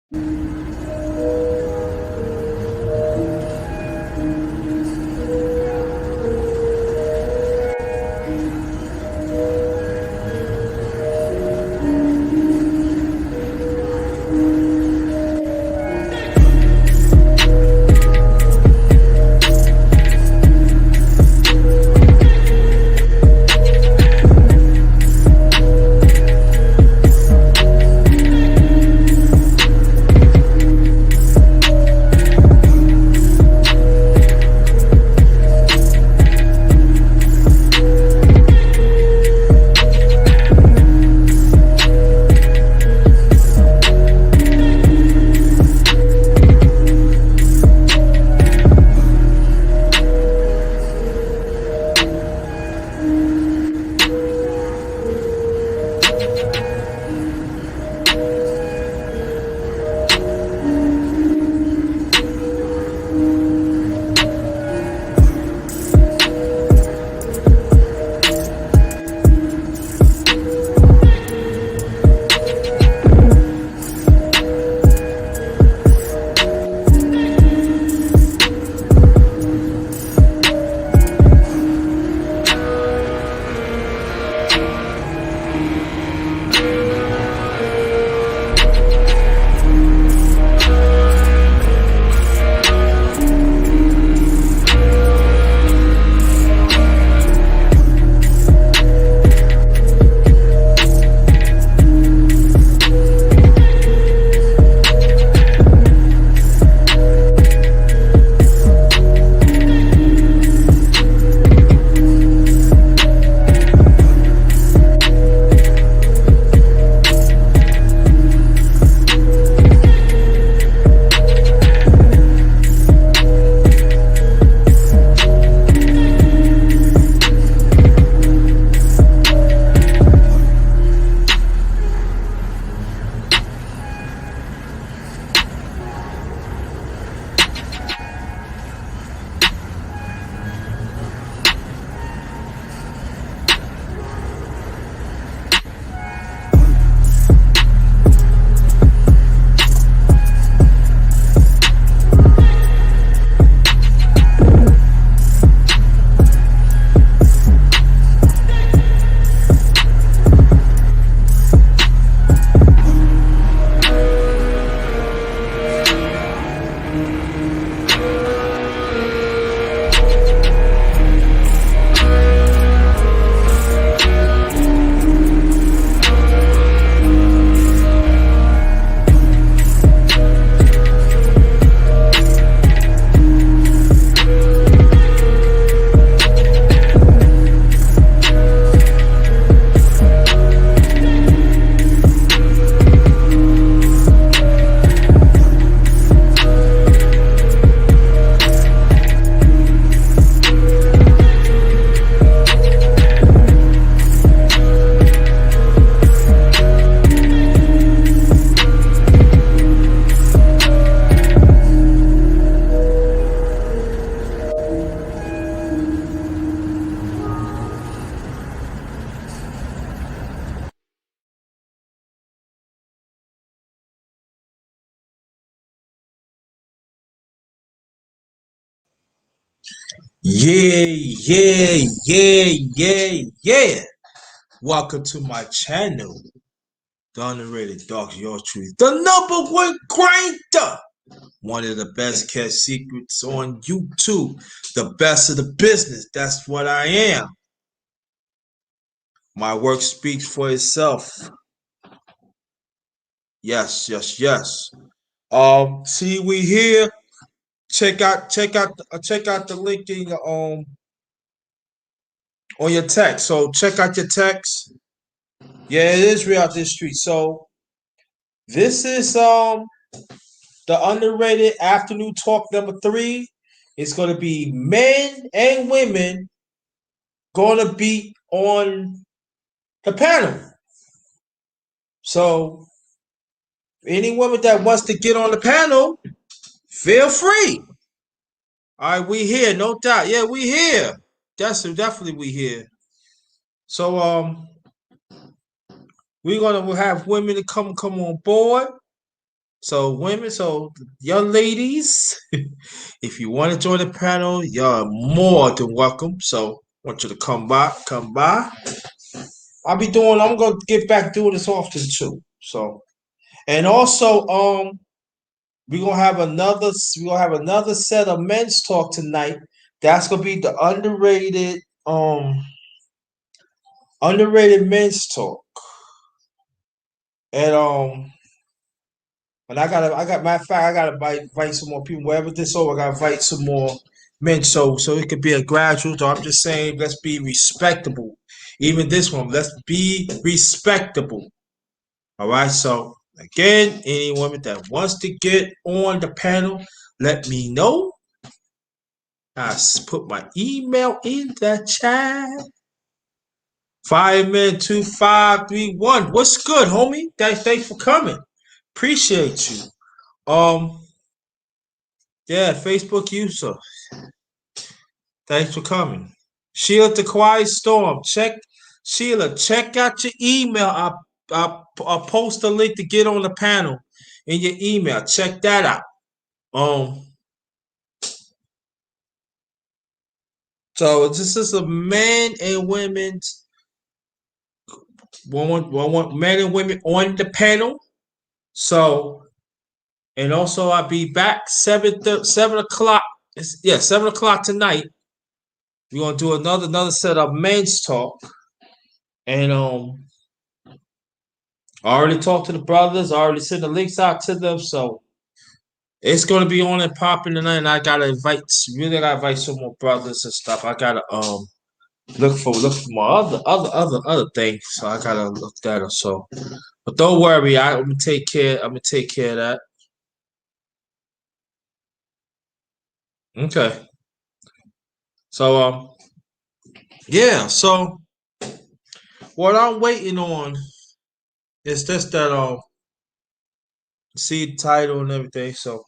Yeah. Welcome to my channel, the Underrated Dogs, your truth, the number one grinder. One of the best kept secrets on YouTube, the best of the business. That's what I am. My work speaks for itself. Yes. See, we here. Check out the link in your on your text. So check out your text. Yeah, it is real out this street. So this is the underrated afternoon talk number 3. It's gonna be men and women gonna be on the panel. So any woman that wants to get on the panel, feel free. All right, we here, no doubt. Yeah, we here. That's definitely we here. So we're gonna have women to come on board. So women, so young ladies, if you want to join the panel, you're more than welcome. So I want you to come by, come by. I'm gonna get back doing this often too. So and also we're gonna have another set of men's talk tonight. That's gonna be the underrated men's talk. And matter of fact, I gotta invite some more people. Wherever this over, I gotta invite some more men. So it could be a gradual. So I'm just saying, let's be respectable. Even this one, let's be respectable. All right. So again, any woman that wants to get on the panel, let me know. I put my email in the chat. 5-minute-2531. What's good, homie? Thanks for coming. Appreciate you. Yeah, Facebook user. Thanks for coming. Sheila the Quiet Storm. Check out your email. I'll post a link to get on the panel in your email. Check that out. Um, so this is a men and women's men and women on the panel. So and also I'll be back 7 o'clock. 7 o'clock tonight. We're gonna do another set of men's talk. And I already talked to the brothers. I already sent the links out to them. So it's gonna be on and popping tonight. And I gotta invite some more brothers and stuff. I gotta look for my other things. So I gotta look that up. So but don't worry, I'm gonna take care. I'm gonna take care of that. Okay. So yeah. So what I'm waiting on is just that see the title and everything. So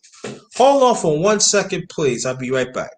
hold on for 1 second, please. I'll be right back.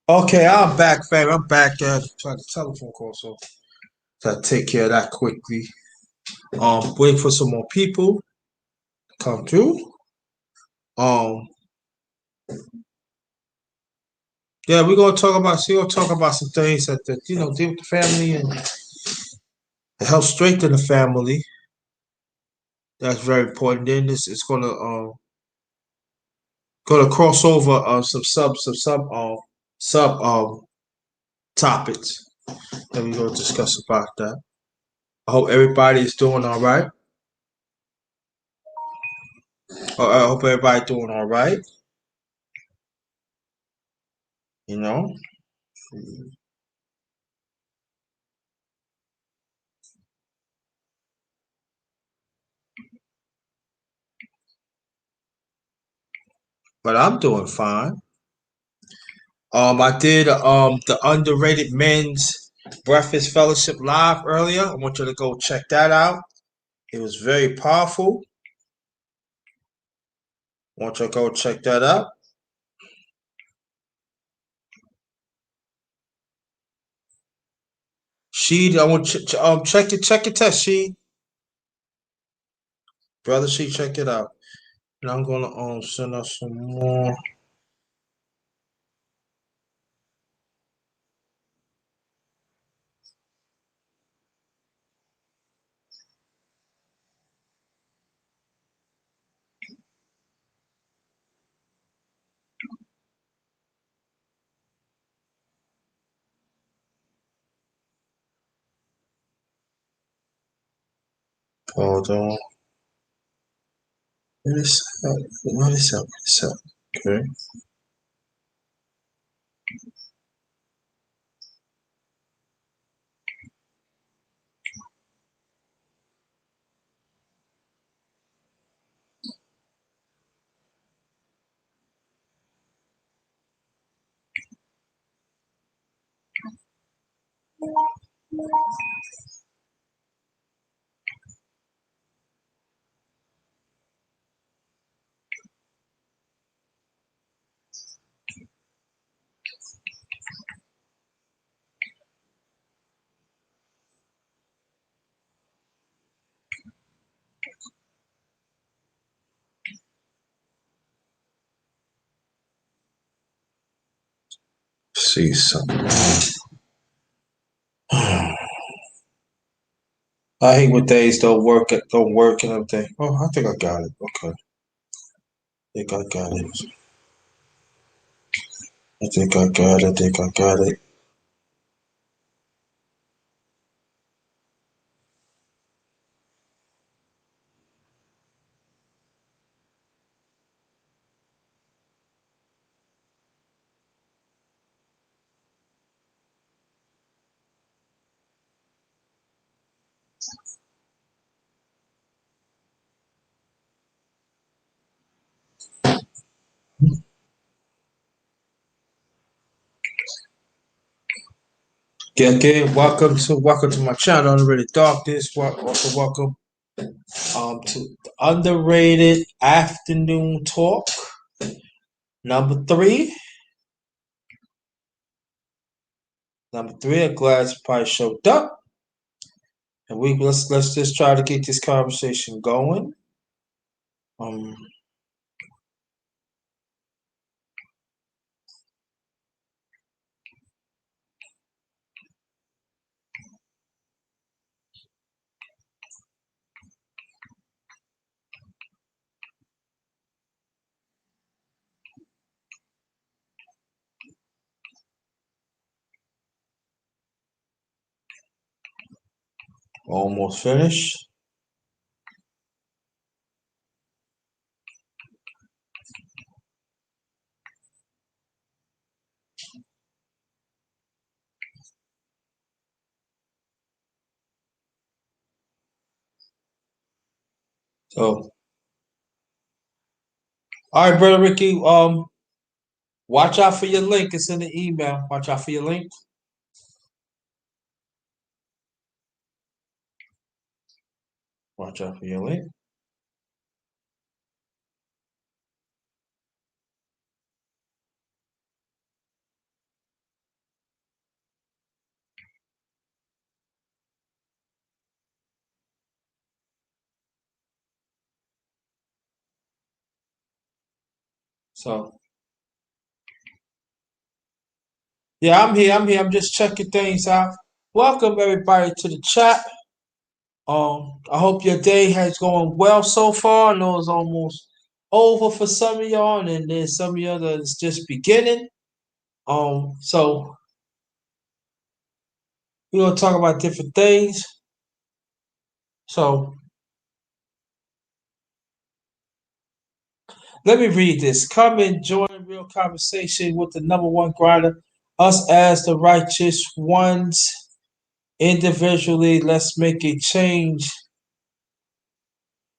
Okay, I'm back, fam. I'm back. Trying to telephone call, so I take care of that quickly. Waiting for some more people to come through. Um, yeah, we're gonna talk about some things that deal with the family and help strengthen the family. That's very important. Then this is gonna cross over sub topics that we're gonna discuss about that. I hope everybody is doing all right. I hope everybody doing all right. You know. but I'm doing fine. I did the Underrated Men's Breakfast Fellowship live earlier. I want you to go check that out. It was very powerful. I want you to go check that out. She, I want you to check your test sheet, brother. She, check it out. And I'm gonna send us some more. Hold on. What is up? What is up? What is up? Okay. See something. I hate when days don't work and everything. Oh, I think I got it. Okay. I think I got it. I think I got it. I think I got it. Yeah, again, welcome to my channel, Underrated Darkness. Welcome to the Underrated Afternoon Talk number three. Number three, I'm glad you probably showed up. And let's just try to get this conversation going. Um almost finished. So all right, brother Ricky, watch out for your link. It's in the email. Watch out for your link. Watch out for your link. So yeah, I'm here. I'm here. I'm just checking things out. Welcome everybody to the chat. I hope your day has gone well so far. I know it's almost over for some of y'all, and then there's some of y'all that's just beginning. So we're gonna talk about different things. So let me read this. Come and join a real conversation with the number one grinder, us as the righteous ones. Individually, let's make a change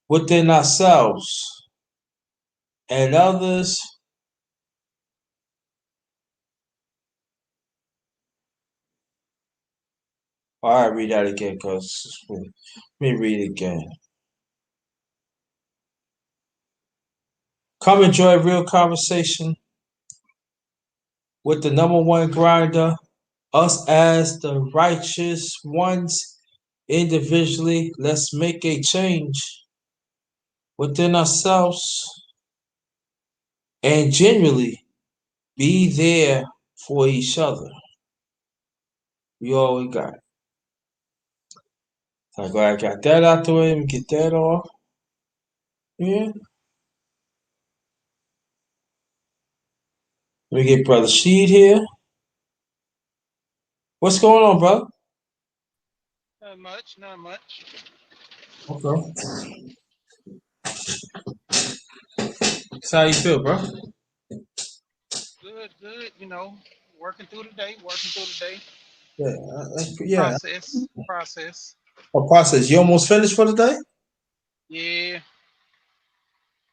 within ourselves and others. All right, read that again, cause let me read it again. Come enjoy real conversation with the number one grinder, us as the righteous ones individually. Let's make a change within ourselves and genuinely be there for each other. We all we got. So I'm glad I got that out the way and get that off. Yeah. Let me get Brother Sheed here. What's going on, bro? Not much, not much. Okay. So how you feel, bro? Good, good. Working through the day, working through the day. Yeah, yeah. Process. A process. You almost finished for the day? Yeah,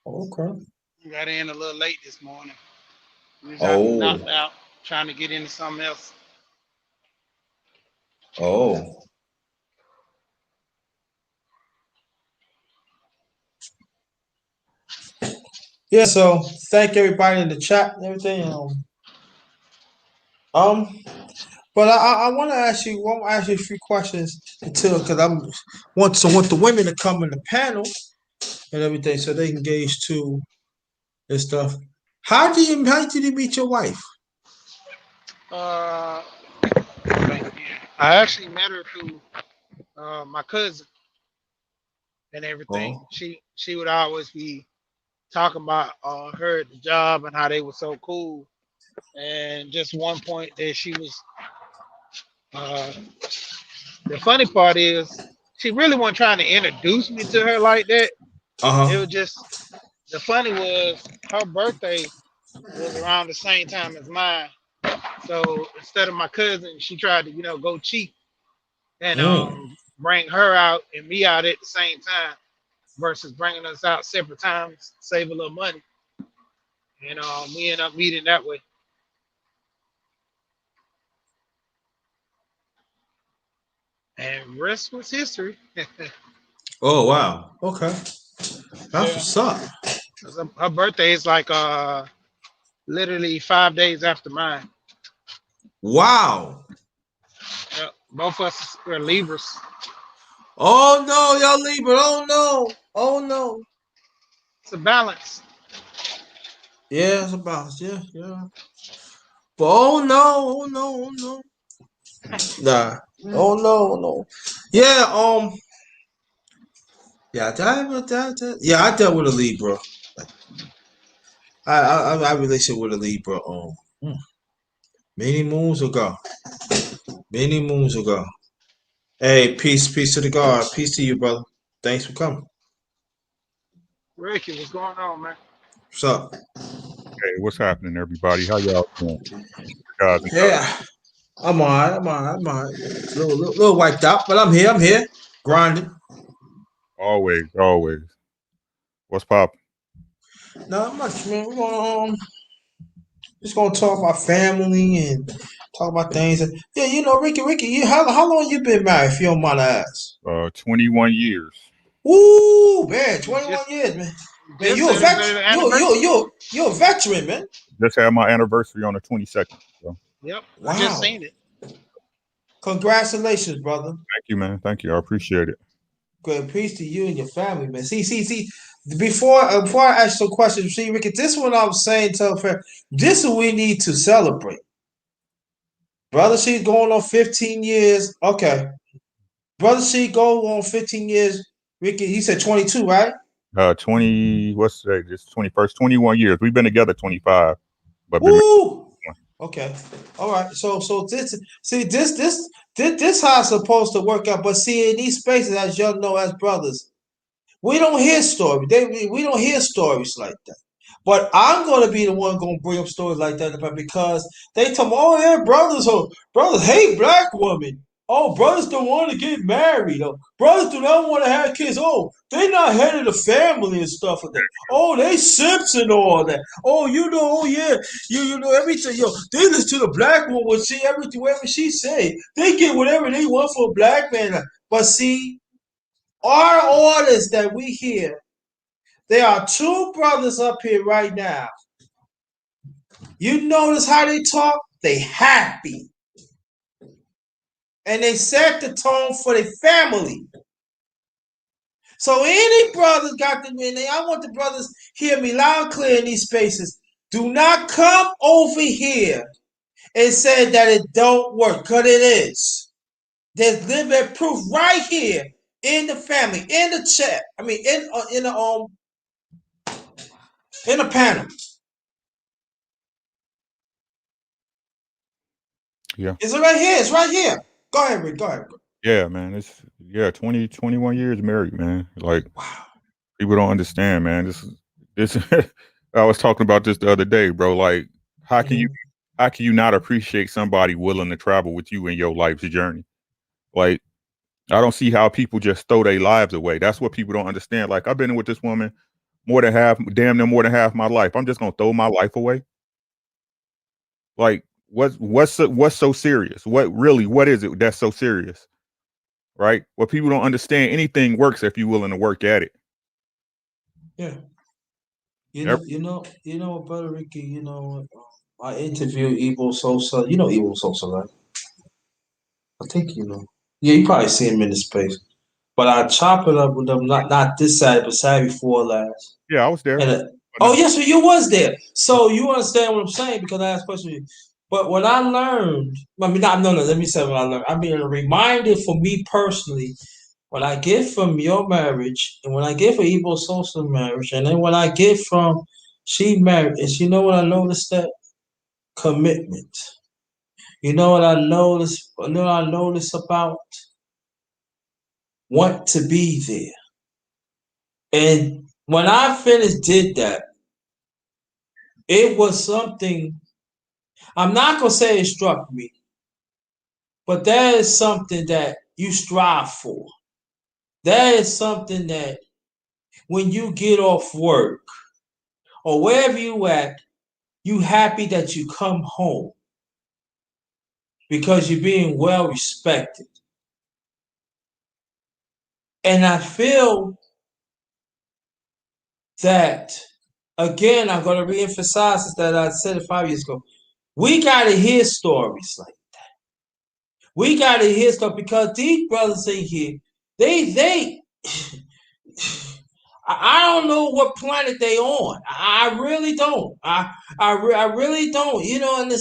Okay. got in a little late this morning. We was out Oh. knocked out, trying to get into something else. Oh. Yeah, so thank everybody in the chat and everything. Um but I want to ask you, a few questions until because want the women to come in the panel and everything so they can gauge too and stuff. How did you meet your wife? Uh, I actually met her through my cousin and everything. Oh. She would always be talking about her at the job and how they were so cool. And just one point that she was uh, the funny part is she really wasn't trying to introduce me to her like that. It was Uh-huh. just the funny was her birthday was around the same time as mine. So instead of my cousin, she tried to, go cheap and Mm. bring her out and me out at the same time versus bringing us out separate times, save a little money. And we end up meeting that way. And rest was history. Oh wow. Okay. That's Yeah. what's up. 'Cause her birthday is like literally 5 days after mine. Wow. Yep. Both of us are Libras. Oh no, y'all leave it. Oh no. Oh no. It's a balance. Yeah, it's about yeah, yeah. But oh no, oh no, oh no. Nah. Oh no, no. Yeah, yeah, yeah, I dealt with a Libra. I relationship with a Libra hmm, many moons ago. Many moons ago. Hey, peace to the God. Peace to you, brother. Thanks for coming. Ricky, what's going on, man? What's up? Hey, what's happening, everybody? How y'all doing, guys and girls? Yeah, I'm alright. I'm alright. Little wiped out, but I'm here. I'm here. Grinding. Always, always. What's poppin'? Not much, man. We're gonna just gonna talk about family and talk about things. Yeah, Ricky, how long you been married? If you don't mind to ask. 21 years. Ooh, man, 21 Just years, man. Man, just you a vet. celebrated the anniversary. You a veteran, man. Just had my anniversary on the 22nd. So, Yep, I just Wow. seen it. Congratulations, brother. thank you, man. Thank you. I appreciate it. Good peace to you and your family, man. See. Before I ask some questions, see, Ricky, this one I was saying to a friend, this is what we need to celebrate. Brother, she's going on 15 years. Okay. Brother, she go on 15 years. Ricky, he said 22, right? 20, what's today? This 21st, 21 years. We've been together 25, but been Woo! married. Okay. All right. So this how it's supposed to work out. But see, in these spaces, as y'all know, as brothers, we don't hear stories. We don't hear stories like that. But I'm gonna be the one gonna bring up stories like that because they tell me, oh yeah, brothers hate black women. Oh, brothers don't want to get married. Oh, brothers do not want to have kids. Oh, they not head of the family and stuff like that. Oh, they simps and all that. Oh, oh yeah, you know everything. Yo, they listen to the black woman. See everything, whatever she say. They get whatever they want for a black man. But see, our orders that we hear, there are two brothers up here right now. You notice how they talk? They happy. And they set the tone for their family. So any brothers got them in there. I want the brothers hear me loud and clear in these spaces. Do not come over here and say that it don't work, because it is. There's living proof right here in the family, in the chat. I mean, in the panel. Yeah. Is it right here? It's right here. Go ahead, Rick. Go ahead. Yeah, man. It's 21 years married, man. Like, Wow. people don't understand, man. This I was talking about this the other day, bro. Like, how can you not appreciate somebody willing to travel with you in your life's journey? Like, I don't see how people just throw their lives away. That's what people don't understand. Like, I've been with this woman damn near more than half my life. I'm just gonna throw my life away. Like, what's so serious? What is it that's so serious? Right? What people don't understand, anything works if you're willing to work at it. Yeah. You know, Brother Ricky, you know, I interviewed Evo Sosa. You know Evo Sosa, right? I think you know. Yeah, you probably see him in the space. But I chop it up with them, not this side, but side before last. Yeah, I was there. And oh yes, so you was there. So you understand what I'm saying because I asked questions. But what I learned, I mean, no. Let me say what I learned. I mean, a reminder for me personally, what I get from your marriage, and when I get from Evo Sosa marriage, and then when I get from she married, is you know what I noticed that commitment. You know what I noticed? You know what I noticed about want to be there. And when I finished did that, it was something. I'm not gonna say it struck me, but that is something that you strive for. That is something that when you get off work or wherever you at, you happy that you come home because you're being well respected. And I feel that again, I'm gonna reemphasize that I said it 5 years ago. We gotta hear stories like that. We gotta hear stuff because these brothers in here, they I don't know what planet they on. I really don't. I really don't. You know, and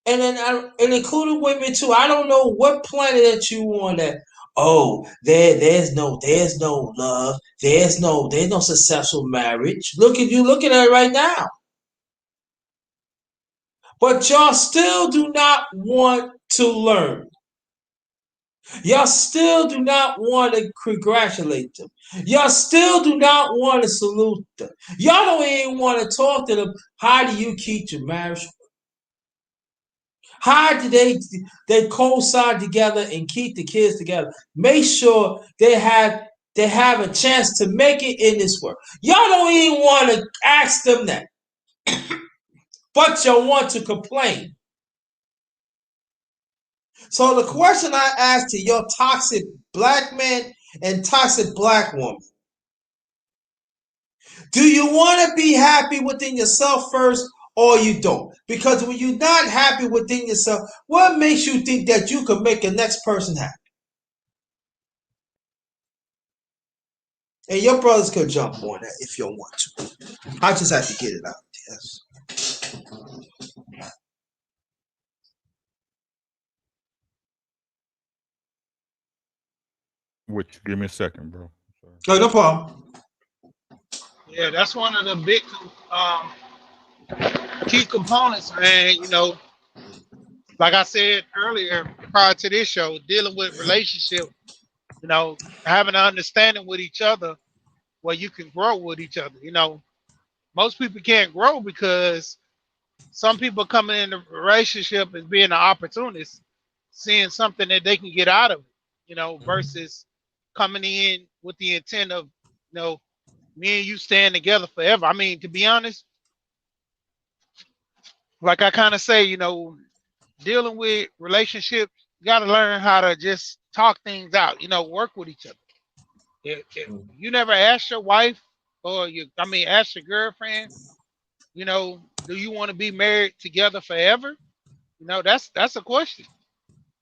then and including women too. I don't know what planet that you on that. Oh, there's no love. There's no successful marriage. Look at it right now. But y'all still do not want to learn. Y'all still do not want to congratulate them. Y'all still do not want to salute them. Y'all don't even want to talk to them. How do you keep your marriage? How do they coincide together and keep the kids together? Make sure they have a chance to make it in this world. Y'all don't even want to ask them that, but you want to complain. So the question I asked to your toxic black man and toxic black woman: do you want to be happy within yourself first, or you don't? Because when you're not happy within yourself, what makes you think that you could make the next person happy? And your brothers could jump on that if you want to. I just have to get it out. Yes. Which, give me a second, bro. No problem. Yeah, that's one of the big um, key components, man. You know, like I said earlier, prior to this show, dealing with relationship. You know, having an understanding with each other where you can grow with each other. You know, most people can't grow because some people coming in the relationship as being an opportunist. seeing something that they can get out of it, versus coming in with the intent of, me and you staying together forever. I mean, to be honest, like I kind of say, dealing with relationships, you got to learn how to just talk things out, work with each other. If you never ask your wife or ask your girlfriend, do you want to be married together forever? That's a question,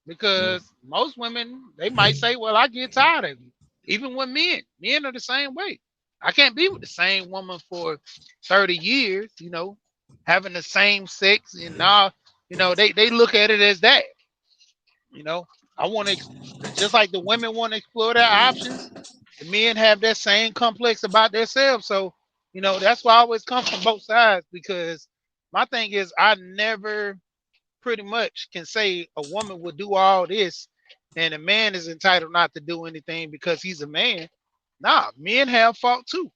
because most women, they might say, well, I get tired of you. Even with men are the same way. I can't be with the same woman for 30 years, having the same sex, and now, they look at it as that. You know, I want to, just like the women want to explore their options, the men have that same complex about themselves. So, that's why I always come from both sides, because my thing is, I never pretty much can say a woman would do all this and a man is entitled not to do anything because he's a man. Nah, men have fault too.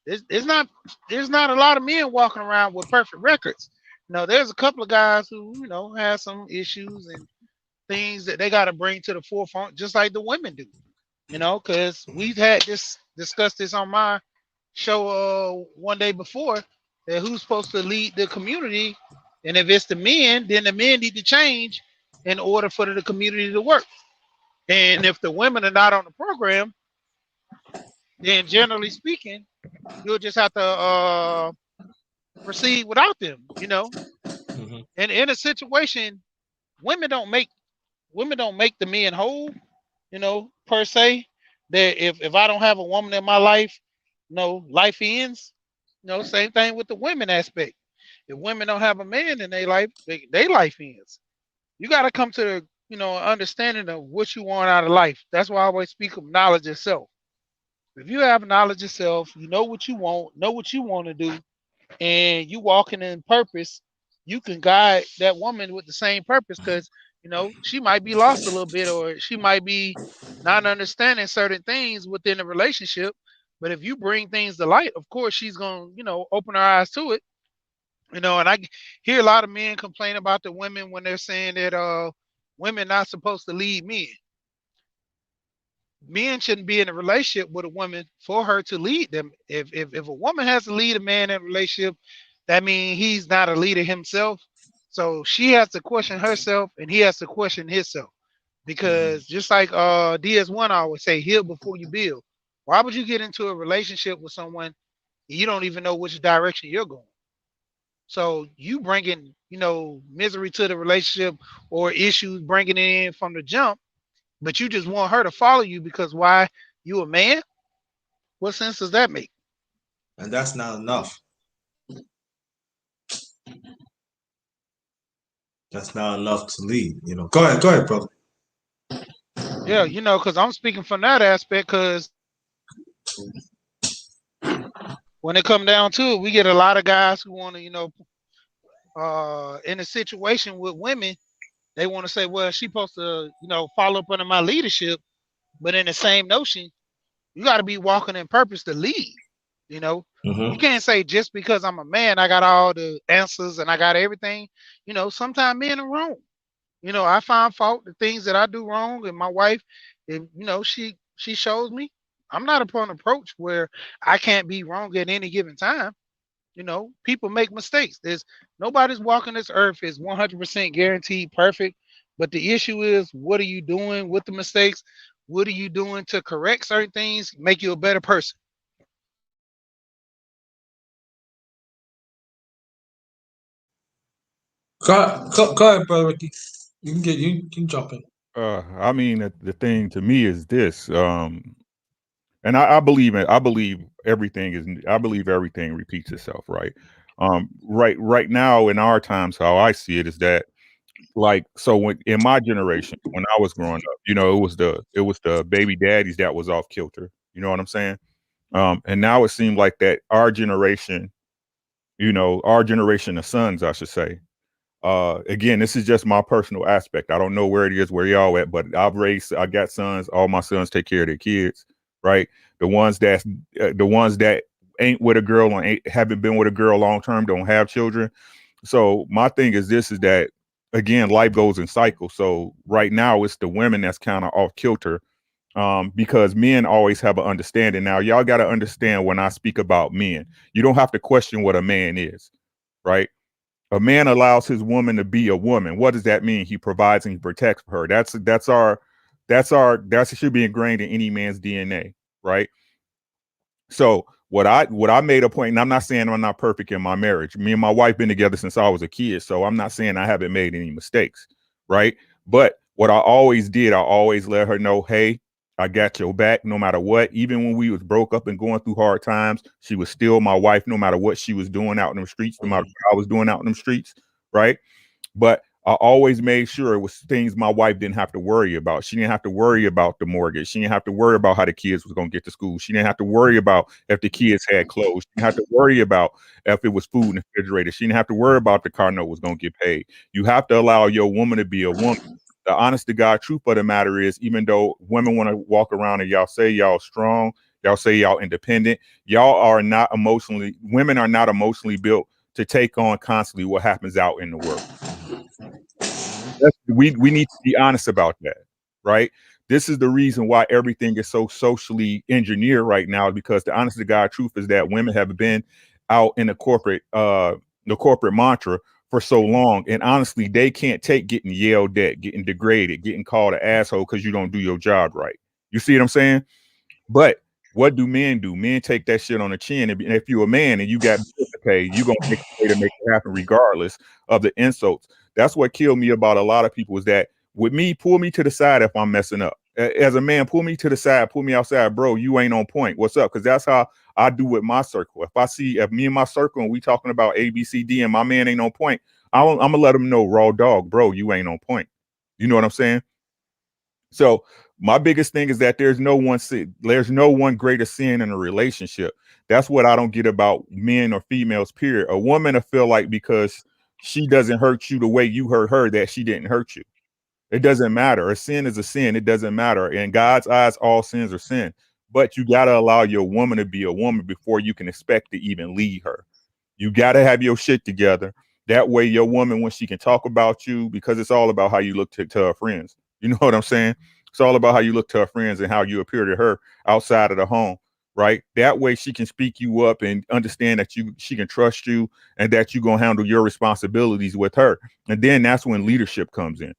There's not a lot of men walking around with perfect records. There's a couple of guys who, have some issues and things that they got to bring to the forefront, just like the women do. Because we've had this discussed this on my show one day before, that who's supposed to lead the community, and if it's the men, then the men need to change in order for the community to work. And if the women are not on the program, then generally speaking, you'll just have to proceed without them. And in a situation, women don't make the men whole, per se. That if I don't have a woman in my life, life ends. Same thing with the women aspect. If women don't have a man in their life, they life ends. You got to come to understanding of what you want out of life. That's why I always speak of knowledge itself. If you have knowledge yourself, you know what you want, know what you want to do, and you walking in purpose, you can guide that woman with the same purpose, because she might be lost a little bit, or she might be not understanding certain things within the relationship. But if you bring things to light, of course she's gonna open her eyes to it. And I hear a lot of men complain about the women when they're saying that women not supposed to lead men. Men shouldn't be in a relationship with a woman for her to lead them. If a woman has to lead a man in a relationship, that means he's not a leader himself. So she has to question herself, and he has to question himself. Because just like DS1 always say, heal before you build. Why would you get into a relationship with someone and you don't even know which direction you're going? So you bringing, misery to the relationship, or issues, bringing it in from the jump, but you just want her to follow you because why? You a man? What sense does that make? And that's not enough. That's not enough to lead. Go ahead, brother. Yeah, because I'm speaking from that aspect, because when it come down to it, we get a lot of guys who want to, in a situation with women, they want to say, well, she's supposed to, follow up under my leadership. But in the same notion, you got to be walking in purpose to lead. You can't say just because I'm a man, I got all the answers and I got everything. Sometimes men are wrong. I find fault the things that I do wrong, and my wife, if she shows me, I'm not upon an approach where I can't be wrong at any given time. People make mistakes. Nobody's walking this earth is 100% guaranteed perfect. But the issue is, what are you doing with the mistakes? What are you doing to correct certain things, make you a better person? Go ahead, brother Ricky. You can jump in. I mean, the thing to me is this, and I believe it. I believe everything repeats itself, right? Right now in our times, how I see it is that, like, so when in my generation, when I was growing up, it was the baby daddies that was off kilter. You know what I'm saying? And now it seemed like that our generation of sons, I should say. Again, this is just my personal aspect. I don't know where it is, where y'all at, but I got sons. All my sons take care of their kids, right? The ones that ain't with a girl or haven't been with a girl long term, don't have children. So my thing is this: is that again, life goes in cycles. So right now it's the women that's kind of off kilter, because men always have an understanding. Now, y'all got to understand when I speak about men, you don't have to question what a man is, right? A man allows his woman to be a woman. What does that mean? He provides and he protects her. That should be ingrained in any man's DNA, right? So what I made a point, and I'm not saying I'm not perfect in my marriage. Me and my wife been together since I was a kid, so I'm not saying I haven't made any mistakes, right? But what I always did, I always let her know, hey, I got your back no matter what. Even when we was broke up and going through hard times, she was still my wife no matter what she was doing out in the streets, no matter what I was doing out in the streets, right? But I always made sure it was things my wife didn't have to worry about. She didn't have to worry about the mortgage. She didn't have to worry about how the kids was going to get to school. She didn't have to worry about if the kids had clothes. She didn't have to worry about if it was food in the refrigerator. She didn't have to worry about the car note was going to get paid. You have to allow your woman to be a woman. The honest to God truth of the matter is, even though women want to walk around and y'all say y'all strong, y'all say y'all independent, y'all are not emotionally, women are not emotionally built to take on constantly what happens out in the world. We need to be honest about that, right? This is the reason why everything is so socially engineered right now, because the honest to God truth is that women have been out in the corporate mantra for so long, and honestly, they can't take getting yelled at, getting degraded, getting called an asshole because you don't do your job right. You see what I'm saying? But what do men do? Men take that shit on the chin. And if you're a man and you got bills to pay, you're gonna make a way to make it happen regardless of the insults. That's what killed me about a lot of people, is that with me, pull me to the side if I'm messing up. As a man, pull me to the side, pull me outside, bro. You ain't on point. What's up? Because that's how I do with my circle. If me and my circle and we talking about A, B, C, D, and my man ain't on point, I'm gonna let him know, raw dog, bro, you ain't on point. You know what I'm saying? So my biggest thing is that there's no one greater sin in a relationship. That's what I don't get about men or females, period. A woman will feel like because she doesn't hurt you the way you hurt her, that she didn't hurt you. It doesn't matter. A sin is a sin. It doesn't matter. In God's eyes, all sins are sin. But you got to allow your woman to be a woman before you can expect to even lead her. You got to have your shit together. That way, your woman, when she can talk about you, because it's all about how you look to her friends. You know what I'm saying? It's all about how you look to her friends and how you appear to her outside of the home, right? That way, she can speak you up and understand that she can trust you and that you're gonna handle your responsibilities with her. And then that's when leadership comes in.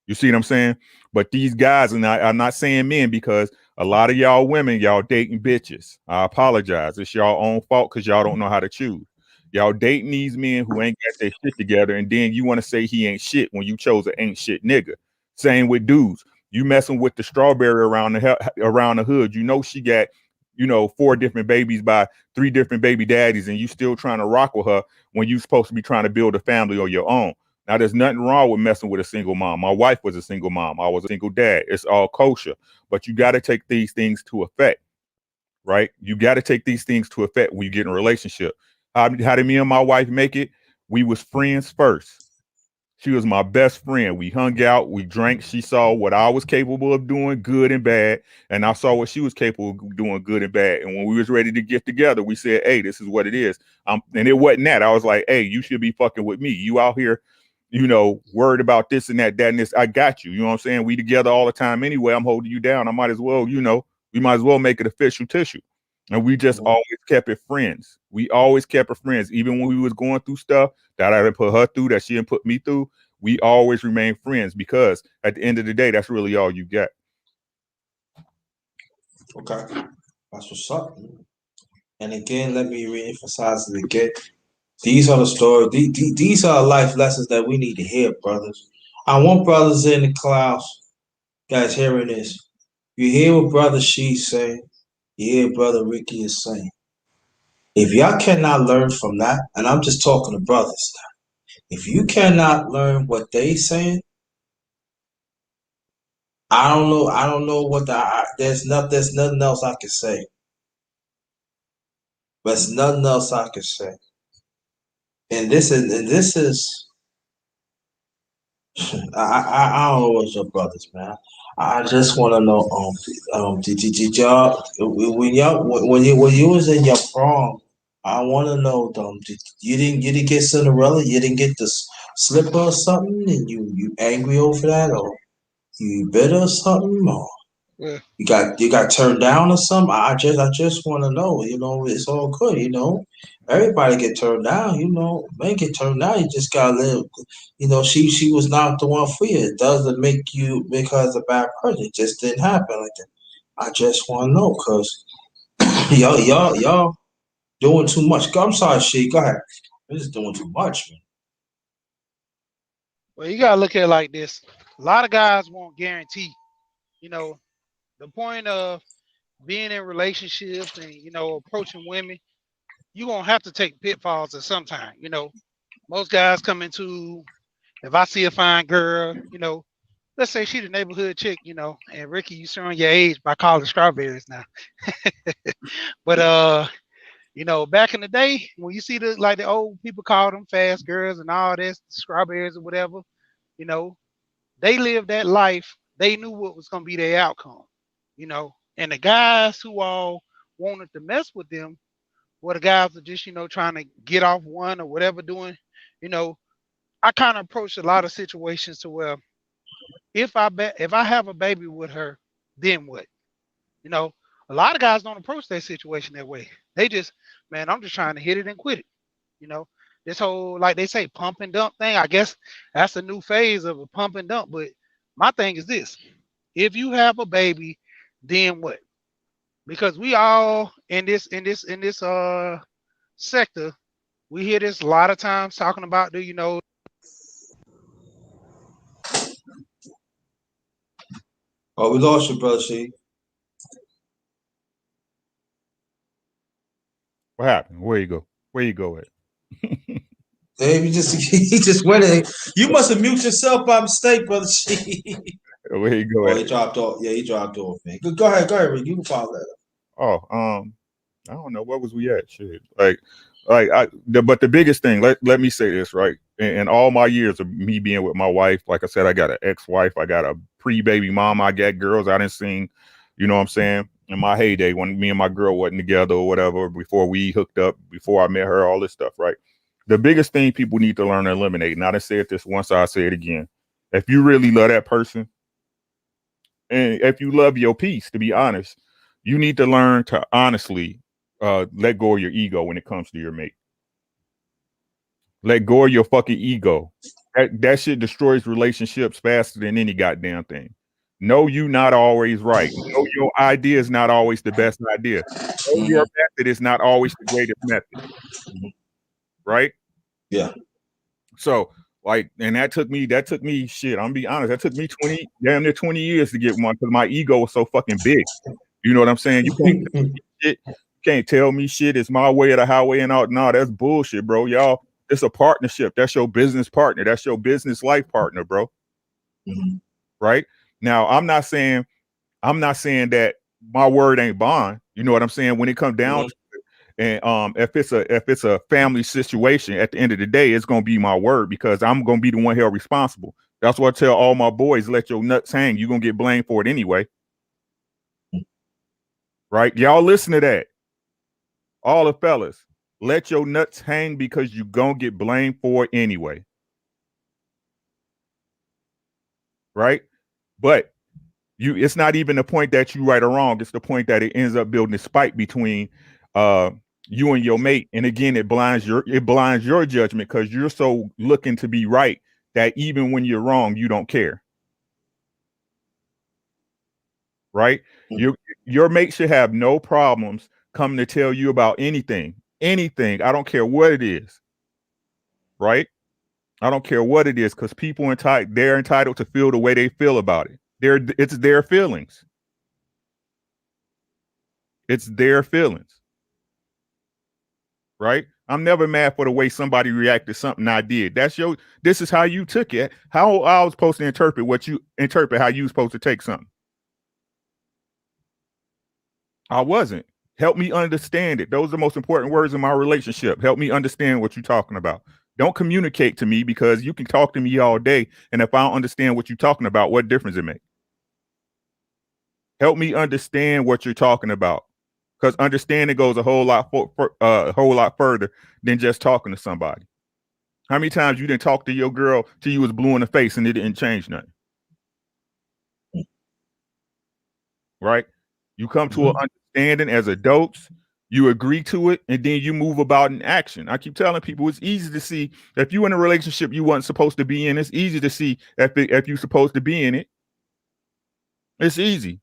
You see what I'm saying? But these guys, and I'm not saying men, because a lot of y'all women, y'all dating bitches. I apologize. It's y'all own fault because y'all don't know how to choose. Y'all dating these men who ain't got their shit together, and then you want to say he ain't shit when you chose an ain't shit nigga. Same with dudes. You messing with the strawberry around the hood. You know she got, 4 different babies by 3 different baby daddies, and you still trying to rock with her when you supposed to be trying to build a family on your own. Now, there's nothing wrong with messing with a single mom. My wife was a single mom. I was a single dad. It's all kosher. But you got to take these things to effect, right? You got to take these things to effect when you get in a relationship. How did me and my wife make it? We was friends first. She was my best friend. We hung out, we drank. She saw what I was capable of doing, good and bad, and I saw what she was capable of doing, good and bad. And when we was ready to get together, we said, "Hey, this is what it is." And it wasn't that. I was like, "Hey, you should be fucking with me. You out here, worried about this and that and this. I got you. You know what I'm saying? We together all the time anyway. I'm holding you down. I might as well, we might as well make it official tissue." And we just always kept it friends. We always kept it friends. Even when we was going through stuff that I didn't put her through, that she didn't put me through, we always remain friends, because at the end of the day, that's really all you get. Okay, that's what's up. And again, let me reemphasize it again. These are the stories. These are life lessons that we need to hear, brothers. I want brothers in the clouds, guys, hearing this. You hear what Brother She's saying. You hear what Brother Ricky is saying. If y'all cannot learn from that, and I'm just talking to brothers now. If you cannot learn what they saying, I don't know. I don't know what there's nothing else I can say. There's nothing else I can say. And this is I don't know what's your brothers, man. I just want to know did y'all when you was in your prom, I want to know did you didn't get Cinderella, you didn't get this slipper or something, and you angry over that, or you bitter or something, or Well, you got turned down or something. I just want to know. It's all good. Everybody get turned down. Man get turned down. You just gotta live. She was not the one for you. It doesn't make her as a bad person. It just didn't happen like that. I just want to know because y'all doing too much. I'm sorry, she. Go ahead. This is doing too much, man. well, you gotta look at it like this. A lot of guys won't guarantee. You know, the point of being in relationships and approaching women, you gonna have to take pitfalls at some time. Most guys come into, if I see a fine girl, let's say she the neighborhood chick, and Ricky, you showing your age by calling strawberries now. But back in the day when you see the old people call them fast girls and all this strawberries or whatever, you know, they lived that life. They knew what was gonna be their outcome, And the guys who all wanted to mess with them were the guys that just, trying to get off one or whatever doing, you know. I kind of approach a lot of situations to where if I have a baby with her, then what? You know, a lot of guys don't approach that situation that way. They just, man, I'm just trying to hit it and quit it. You know, this whole like they say pump and dump thing. I guess that's a new phase of a pump and dump. But my thing is this: if you have a baby, then what? Because we all in this sector, we hear this a lot of times talking about Oh, we lost you, brother. She. What happened? Where you go? Where you go at? Hey, he just went in. You must have muted yourself by mistake, brother. She. Where you go Oh, at? he dropped off. Yeah, he dropped off, man. Go ahead, Rick. You can follow that. Oh, I don't know. Where was we at? Shit. But the biggest thing, let me say this, right? In all my years of me being with my wife, like I said, I got an ex-wife, I got a pre-baby mom, I got girls I didn't seen, you know what I'm saying? In my heyday, when me and my girl wasn't together or whatever, before we hooked up, before I met her, all this stuff, right? The biggest thing people need to learn to eliminate, and I done said this once, I say it again. If you really love that person, and if you love your peace, to be honest, you need to learn to honestly let go of your ego when it comes to your mate. Let go of your fucking ego. That shit destroys relationships faster than any goddamn thing. No, you not always right. No, your idea is not always the best idea. No, Mm-hmm. your method is not always the greatest method. Right? Yeah. So, and that took me shit. I'm gonna be honest, that took me 20, damn near 20 years to get one because my ego was so fucking big. You know what I'm saying? You can't tell me shit. You can't tell me shit. It's my way or the highway and all. No, that's bullshit, bro. Y'all, it's a partnership. That's your business partner. That's your business life partner, bro. Mm-hmm. Right? Now, I'm not saying that my word ain't bond. You know what I'm saying? When it comes down to it, and if it's a family situation, at the end of the day, it's gonna be my word because I'm gonna be the one held responsible. That's what I tell all my boys: let your nuts hang. You're gonna get blamed for it anyway. Right? Y'all listen to that. All the fellas, let your nuts hang because you gonna get blamed for it anyway. Right? But it's not even the point that you right or wrong. It's the point that it ends up building a spike between you and your mate. And again, it blinds your judgment because you're so looking to be right that even when you're wrong, you don't care. Right? Your mate should have no problems coming to tell you about anything. Anything. I don't care what it is. Right? I don't care what it is because they're entitled to feel the way they feel about it. It's their feelings. It's their feelings. Right? I'm never mad for the way somebody reacted to something I did. This is how you took it. How I was supposed to interpret how you was supposed to take something. I wasn't. Help me understand it. Those are the most important words in my relationship. Help me understand what you're talking about. Don't communicate to me because you can talk to me all day. And if I don't understand what you're talking about, what difference it make? Help me understand what you're talking about. Because understanding goes a whole lot further than just talking to somebody. How many times you didn't talk to your girl till you was blue in the face and it didn't change nothing? Right? You come to an understanding as adults, you agree to it, and then you move about in action. I keep telling people it's easy to see if you in a relationship you wasn't supposed to be in. It's easy to see if you're supposed to be in it. It's easy.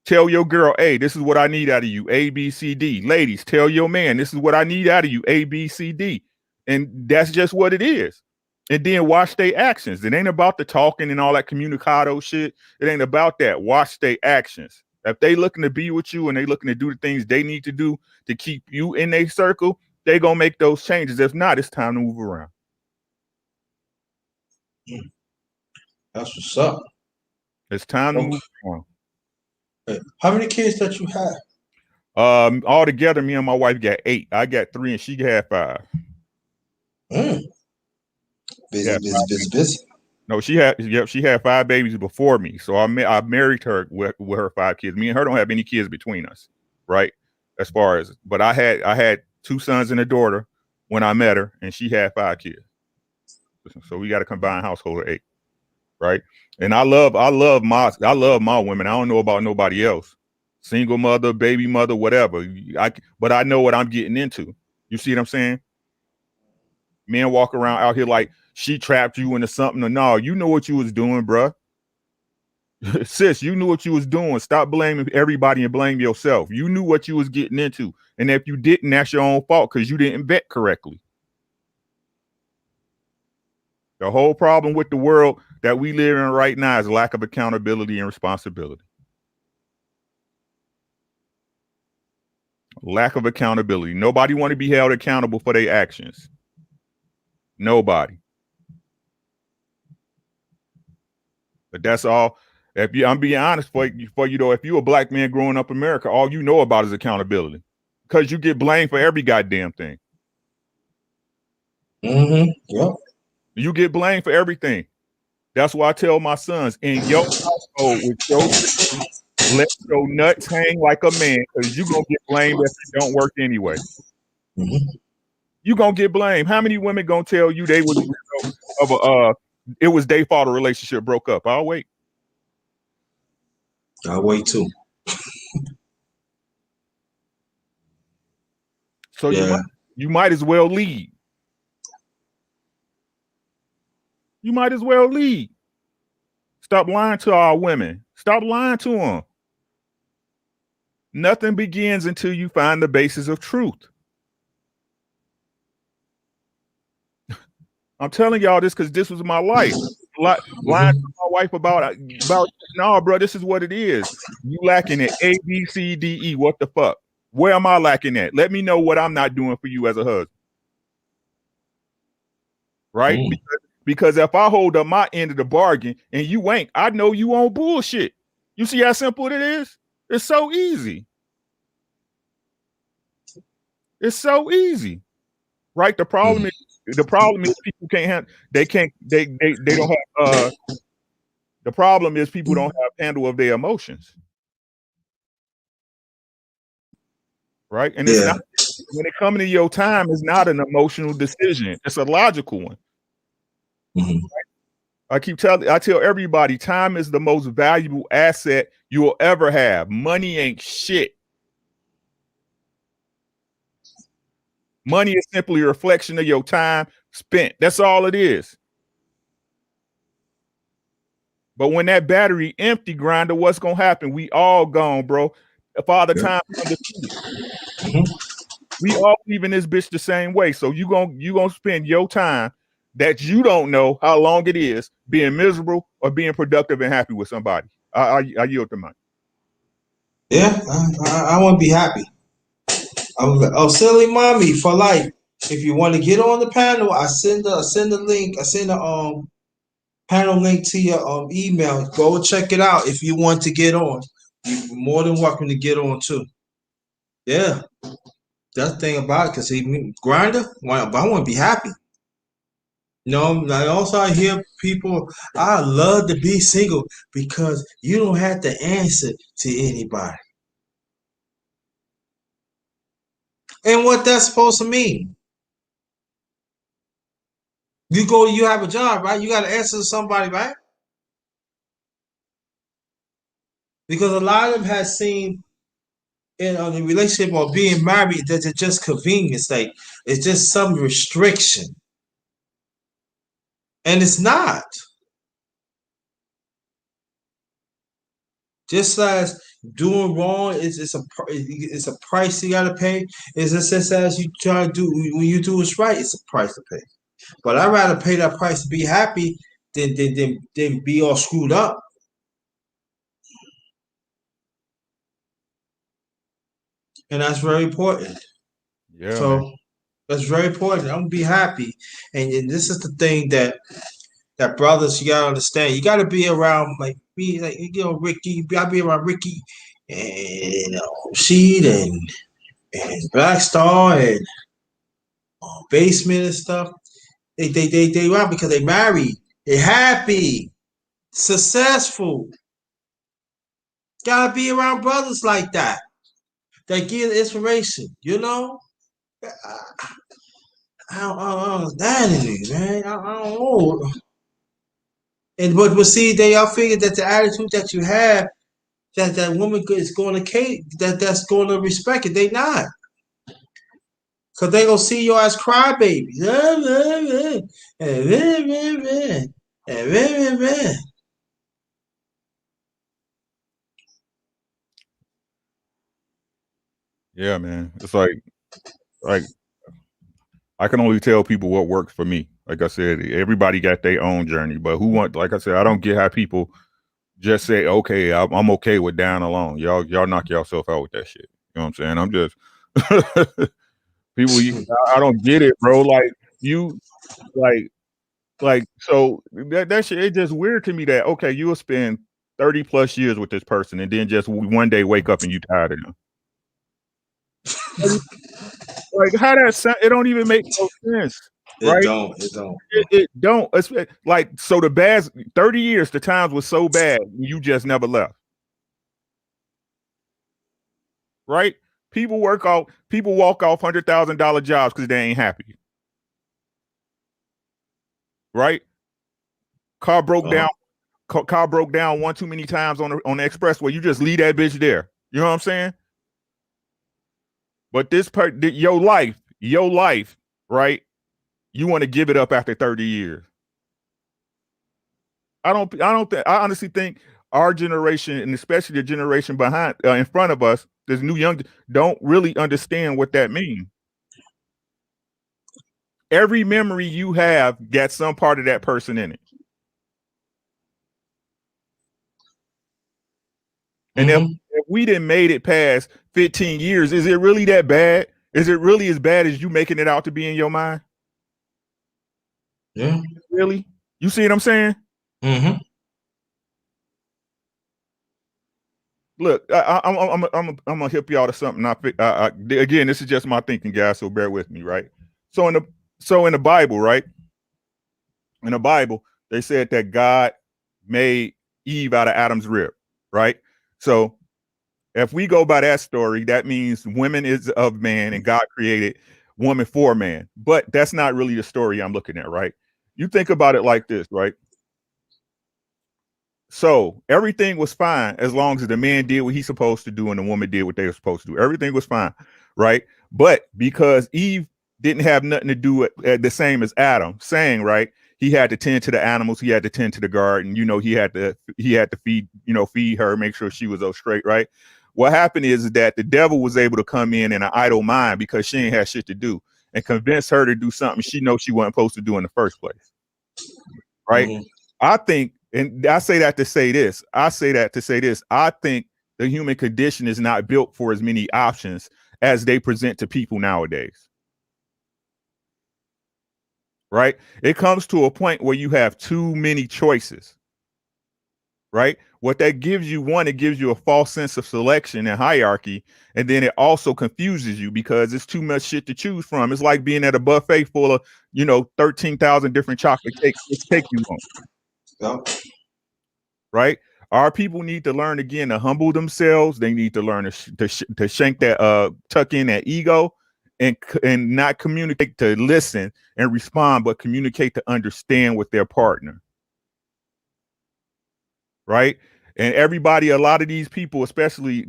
Tell your girl, hey, this is what I need out of you, A, B, C, D. Ladies, tell your man, this is what I need out of you, A, B, C, D. And that's just what it is. And then watch their actions. It ain't about the talking and all that communicado shit. It ain't about that. Watch their actions. If they looking to be with you and they looking to do the things they need to do to keep you in their circle, they gonna make those changes. If not, it's time to move around. That's what's up. It's time to move around. How many kids that you have? All together, me and my wife got 8. I got 3 and she had 5. Busy. No, she had 5 babies before me. So I married her with her 5 kids. Me and her don't have any kids between us, right? As far as, but I had 2 sons and a daughter when I met her, and she had 5 kids. So we got a combined household of 8, right? And I love my women. I don't know about nobody else. Single mother, baby mother, whatever. But I know what I'm getting into. You see what I'm saying? Men walk around out here like she trapped you into something. Or no, you know what you was doing, bruh. Sis, you knew what you was doing. Stop blaming everybody and blame yourself. You knew what you was getting into. And if you didn't, that's your own fault because you didn't vet correctly. The whole problem with the world that we live in right now is lack of accountability and responsibility. Lack of accountability. Nobody want to be held accountable for their actions. Nobody. But that's all. I'm being honest for you though, if you're a black man growing up in America, all you know about is accountability. Because you get blamed for every goddamn thing. Yep. You get blamed for everything. That's why I tell my sons, in your household with your children, let your nuts hang like a man, because you're going to get blamed if it don't work anyway. You're going to get blamed. How many women going to tell you they was it was their fault a relationship broke up? I'll wait. I'll wait too. So you might as well lead. You might as well lead. Stop lying to our women. Stop lying to them. Nothing begins until you find the basis of truth. I'm telling y'all this because this was my life. Lying to my wife about no, bro, this is what it is. You lacking at A, B, C, D, E. What the fuck? Where am I lacking at? Let me know what I'm not doing for you as a husband. Right? Because if I hold up my end of the bargain and you ain't, I know you on bullshit. You see how simple it is? It's so easy. It's so easy. Right? The problem is people can't they don't have the problem is people don't have handle of their emotions. Right? And it's not, when it comes to your time, it's not an emotional decision. It's a logical one. I tell everybody, time is the most valuable asset you will ever have. Money ain't shit. Money is simply a reflection of your time spent. That's all it is. But when that battery empty, Grinda, what's gonna happen? We all gone, bro. Father time undefeated. We all leaving this bitch the same way. So you gonna spend your time that you don't know how long it is being miserable or being productive and happy with somebody. I yield the mic. Yeah, I want to be happy. Silly mommy for life. If you want to get on the panel, I send a link. I send a panel link to your email. Go check it out if you want to get on. You're more than welcome to get on too. Yeah, that's the thing about it. Cause Grinda, but I want to be happy. Also I hear people. I love to be single because you don't have to answer to anybody. And what that's supposed to mean? You have a job, right? You got to answer to somebody, right? Because a lot of them have seen in the relationship or being married that it's just convenience, like it's just some restriction, and it's not. Just as doing wrong is a price you gotta pay. It's just as you try to do when you do what's right, it's a price to pay. But I'd rather pay that price to be happy than be all screwed up. And that's very important. Yeah, man. So that's very important. I'm gonna be happy. And this is the thing that brothers, you gotta understand. You gotta be around Ricky. You gotta be around Ricky and Sheed and Black Star and Basement and stuff. They around because they married. They happy, successful. Gotta be around brothers like that. That give inspiration. I don't understand it, man. I don't know. But see, I figure that the attitude that you have, that woman is going to that's going to respect it. They not, cause they gonna see you as crybabies. Yeah, man. It's like I can only tell people what works for me. Like I said, everybody got their own journey, but like I said, I don't get how people just say, okay, I'm okay with down alone. Y'all knock yourself out with that shit. You know what I'm saying? I'm just people. I don't get it, bro. Like you, so that shit. It's just weird to me that okay, you will spend 30 plus years with this person, and then just one day wake up and you tired of them. Like how that sound, it don't even make no sense, right? It don't. It don't. Like so, the bad 30 years, the times was so bad, you just never left, right? People walk off $100,000 jobs because they ain't happy, right? Car broke down. Car broke down one too many times on the expressway. You just leave that bitch there. You know what I'm saying? But your life, right? You want to give it up after 30 years. I honestly think our generation, and especially the generation behind in front of us, this new young, don't really understand what that means. Every memory you have got some part of that person in it. And if we didn't made it past 15 years, is it really that bad? Is it really as bad as you making it out to be in your mind? Yeah. Really? You see what I'm saying? Mm-hmm. Look, I'm gonna hip y'all to something. Again, this is just my thinking, guys. So bear with me, right? So in the Bible, right? In the Bible, they said that God made Eve out of Adam's rib, right? So if we go by that story, that means women is of man and God created woman for man. But that's not really the story I'm looking at, right? You think about it like this, right? So everything was fine as long as the man did what he's supposed to do and the woman did what they were supposed to do. Everything was fine, right? But because Eve didn't have nothing to do with the same as Adam, saying right, he had to tend to the animals, he had to tend to the garden, he had to feed her, make sure she was straight, right? What happened is that the devil was able to come in an idle mind because she ain't had shit to do and convince her to do something she knows she wasn't supposed to do in the first place, right? Mm-hmm. I think, and I say that to say this. I think the human condition is not built for as many options as they present to people nowadays. Right? It comes to a point where you have too many choices. Right? What that gives you, one, it gives you a false sense of selection and hierarchy. And then it also confuses you because it's too much shit to choose from. It's like being at a buffet full of, 13,000 different chocolate cakes. Which cake you want? Yeah. Right? Our people need to learn again to humble themselves. They need to learn to shank that, tuck in that ego, and not communicate to listen and respond, but communicate to understand with their partner. Right? And everybody, a lot of these people, especially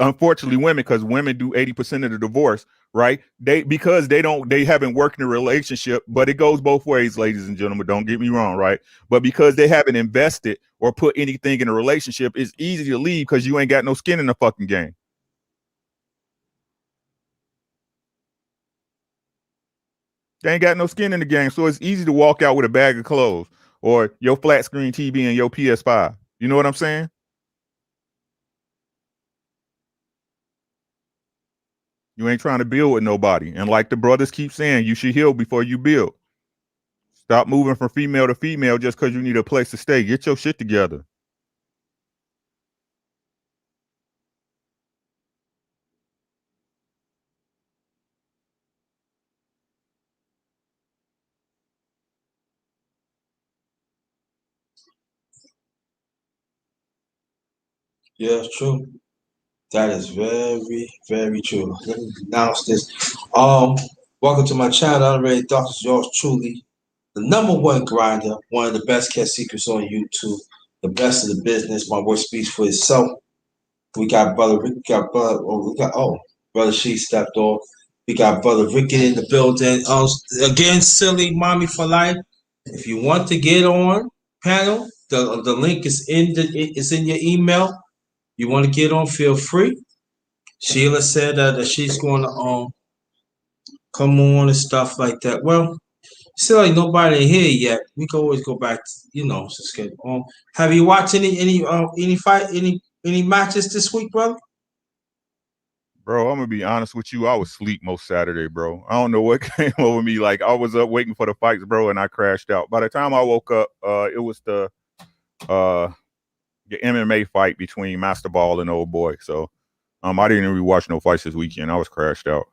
unfortunately women, because women do 80% of the divorce, right? Because they haven't worked in a relationship, but it goes both ways, ladies and gentlemen, don't get me wrong, right? But because they haven't invested or put anything in a relationship, it's easy to leave because you ain't got no skin in the fucking game. They ain't got no skin in the game, so it's easy to walk out with a bag of clothes or your flat screen TV and your PS5. You know what I'm saying? You ain't trying to build with nobody. And like the brothers keep saying, you should heal before you build. Stop moving from female to female just because you need a place to stay. Get your shit together. Yeah, it's true. That is very, very true. Let me announce this. Welcome to my channel, Underrated Doctors. Yours truly, the number one grinder, one of the best kept secrets on YouTube, the best of the business. My voice speaks for itself. We got brother Rick, brother She stepped off. We got brother Ricky in the building. Again, silly mommy for life. If you want to get on panel, the link is in your email. You want to get on, feel free. Sheila said that she's going to come on and stuff like that. Well, still like nobody here yet. We can always go back. Just get on. Have you watched any matches this week, brother? Bro, I'm gonna be honest with you. I was asleep most Saturday, bro. I don't know what came over me. Like I was up waiting for the fights, bro, and I crashed out. By the time I woke up, it was the MMA fight between Master Ball and Old Boy. So I didn't really watch no fights this weekend. I was crashed out.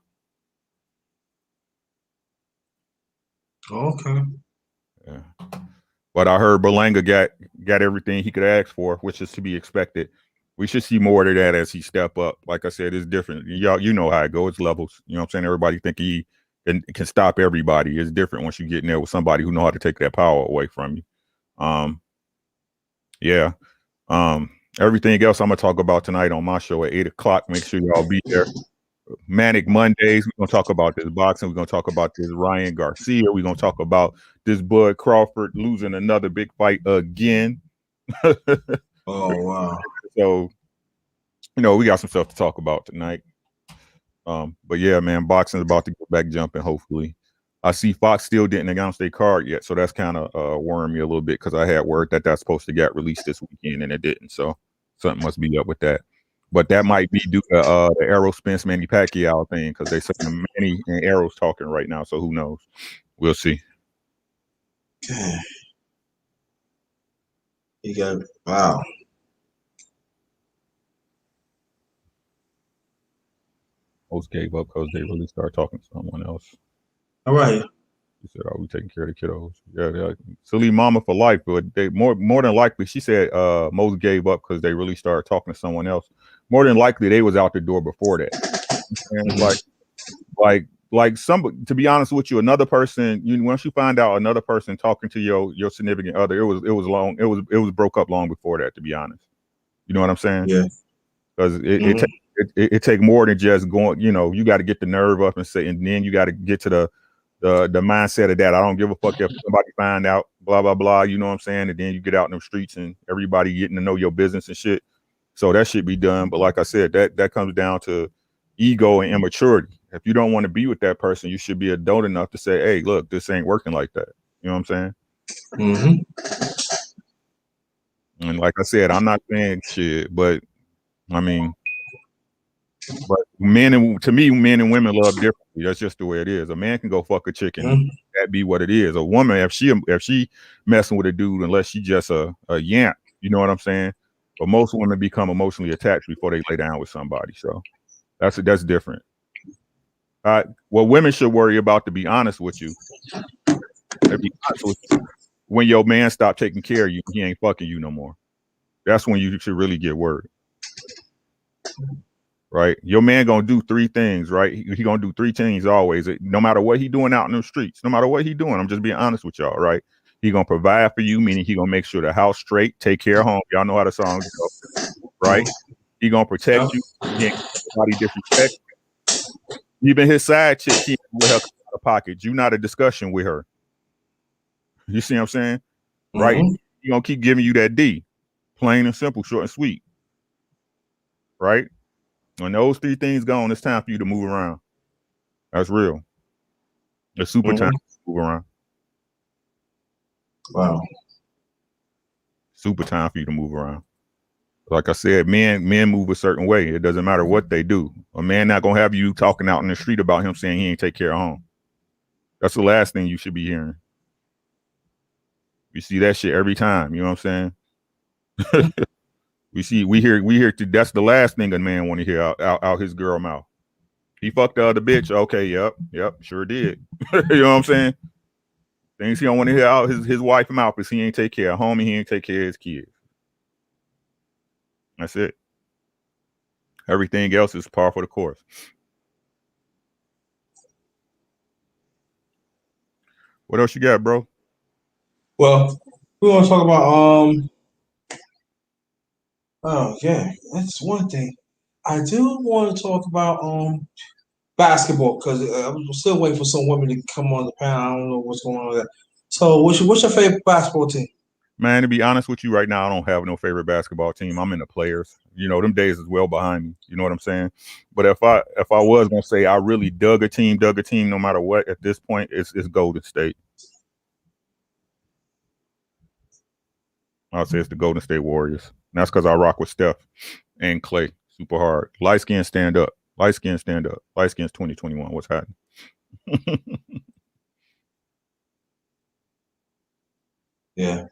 Okay. Yeah. But I heard Berlanga got everything he could ask for, which is to be expected. We should see more of that as he step up. Like I said, it's different. Y'all, you know how it goes. It's levels. You know what I'm saying? Everybody think he can stop everybody. It's different once you get in there with somebody who know how to take that power away from you. Yeah. Everything else I'm gonna talk about tonight on my show at 8:00. Make sure y'all be there. Manic Mondays. We're gonna talk about this boxing. We're gonna talk about this Ryan Garcia. We're gonna talk about this Bud Crawford losing another big fight again. Oh wow. So, we got some stuff to talk about tonight. But yeah, man, boxing is about to get back jumping, hopefully. I see Fox still didn't announce their card yet, so that's kind of worrying me a little bit because I had word that that's supposed to get released this weekend and it didn't. So something must be up with that. But that might be due to the Errol Spence Manny Pacquiao thing because they saying Manny and Errol's talking right now. So who knows? We'll see. You got wow. Most gave up because they really started talking to someone else. All right. She said, "Are we taking care of the kiddos?" Yeah, silly mama for life. But they more than likely, she said, most gave up because they really started talking to someone else. More than likely, they was out the door before that. And it's like somebody. To be honest with you, another person. Once you find out another person talking to your significant other, it was broke up long before that. To be honest, you know what I'm saying? Yeah. Because it take more than just going. You got to get the nerve up and say, and then you got to get to the mindset of that. I don't give a fuck if somebody find out, blah, blah, blah. You know what I'm saying? And then you get out in the streets and everybody getting to know your business and shit. So that should be done. But like I said, that comes down to ego and immaturity. If you don't want to be with that person, you should be adult enough to say, hey, look, this ain't working like that. You know what I'm saying? And like I said, I'm not saying shit, but I mean, but men and women love differently. That's just the way it is. A man can go fuck a chicken. That be what it is. A woman, if she messing with a dude, unless she just a yamp, you know what I'm saying? But most women become emotionally attached before they lay down with somebody. So that's different. What women should worry about, to be honest with you, when your man stop taking care of you, he ain't fucking you no more. That's when you should really get worried. right? Your man gonna do three things, right? He gonna do three things always. No matter what he doing out in the streets, no matter what he doing, I'm just being honest with y'all, right? He gonna provide for you, meaning he gonna make sure the house straight, take care of home. Y'all know how the song go, right? He gonna protect Yep. you. He ain't nobody disrespect. Even his side chick, he ain't with her out of pocket. You not a discussion with her. You see what I'm saying? Right? Mm-hmm. He gonna keep giving you that D, plain and simple, short and sweet, right? When those three things gone, it's time for you to move around. That's real. It's super time Mm-hmm. to move around. Wow. Super time for you to move around. Like I said, men move a certain way. It doesn't matter what they do. A man not gonna have you talking out in the street about him saying he ain't take care of home. That's the last thing you should be hearing. We see that shit every time. You know what I'm saying? we hear. That's the last thing a man want to hear out his girl mouth. He fucked the other bitch. Okay, yep, sure did. You know what I'm saying? Things he don't want to hear out his wife mouth is he ain't take care of homie, he ain't take care of his kids. That's it. Everything else is par for the course. What else you got, bro? Well, we want to talk about oh yeah, that's one thing. I do want to talk about basketball because I'm still waiting for some women to come on the panel. I don't know what's going on with that. So, what's your favorite basketball team? Man, to be honest with you, right now I don't have no favorite basketball team. I'm in the players. You know, them days is well behind me. You know what I'm saying? But if I was gonna say I really dug a team, no matter what, at this point, it's Golden State. I'll say it's the Golden State Warriors. And that's because I rock with Steph and Clay super hard. Light skin stand up. Light skin stand up. Light skin's 2021. What's happening? Yeah,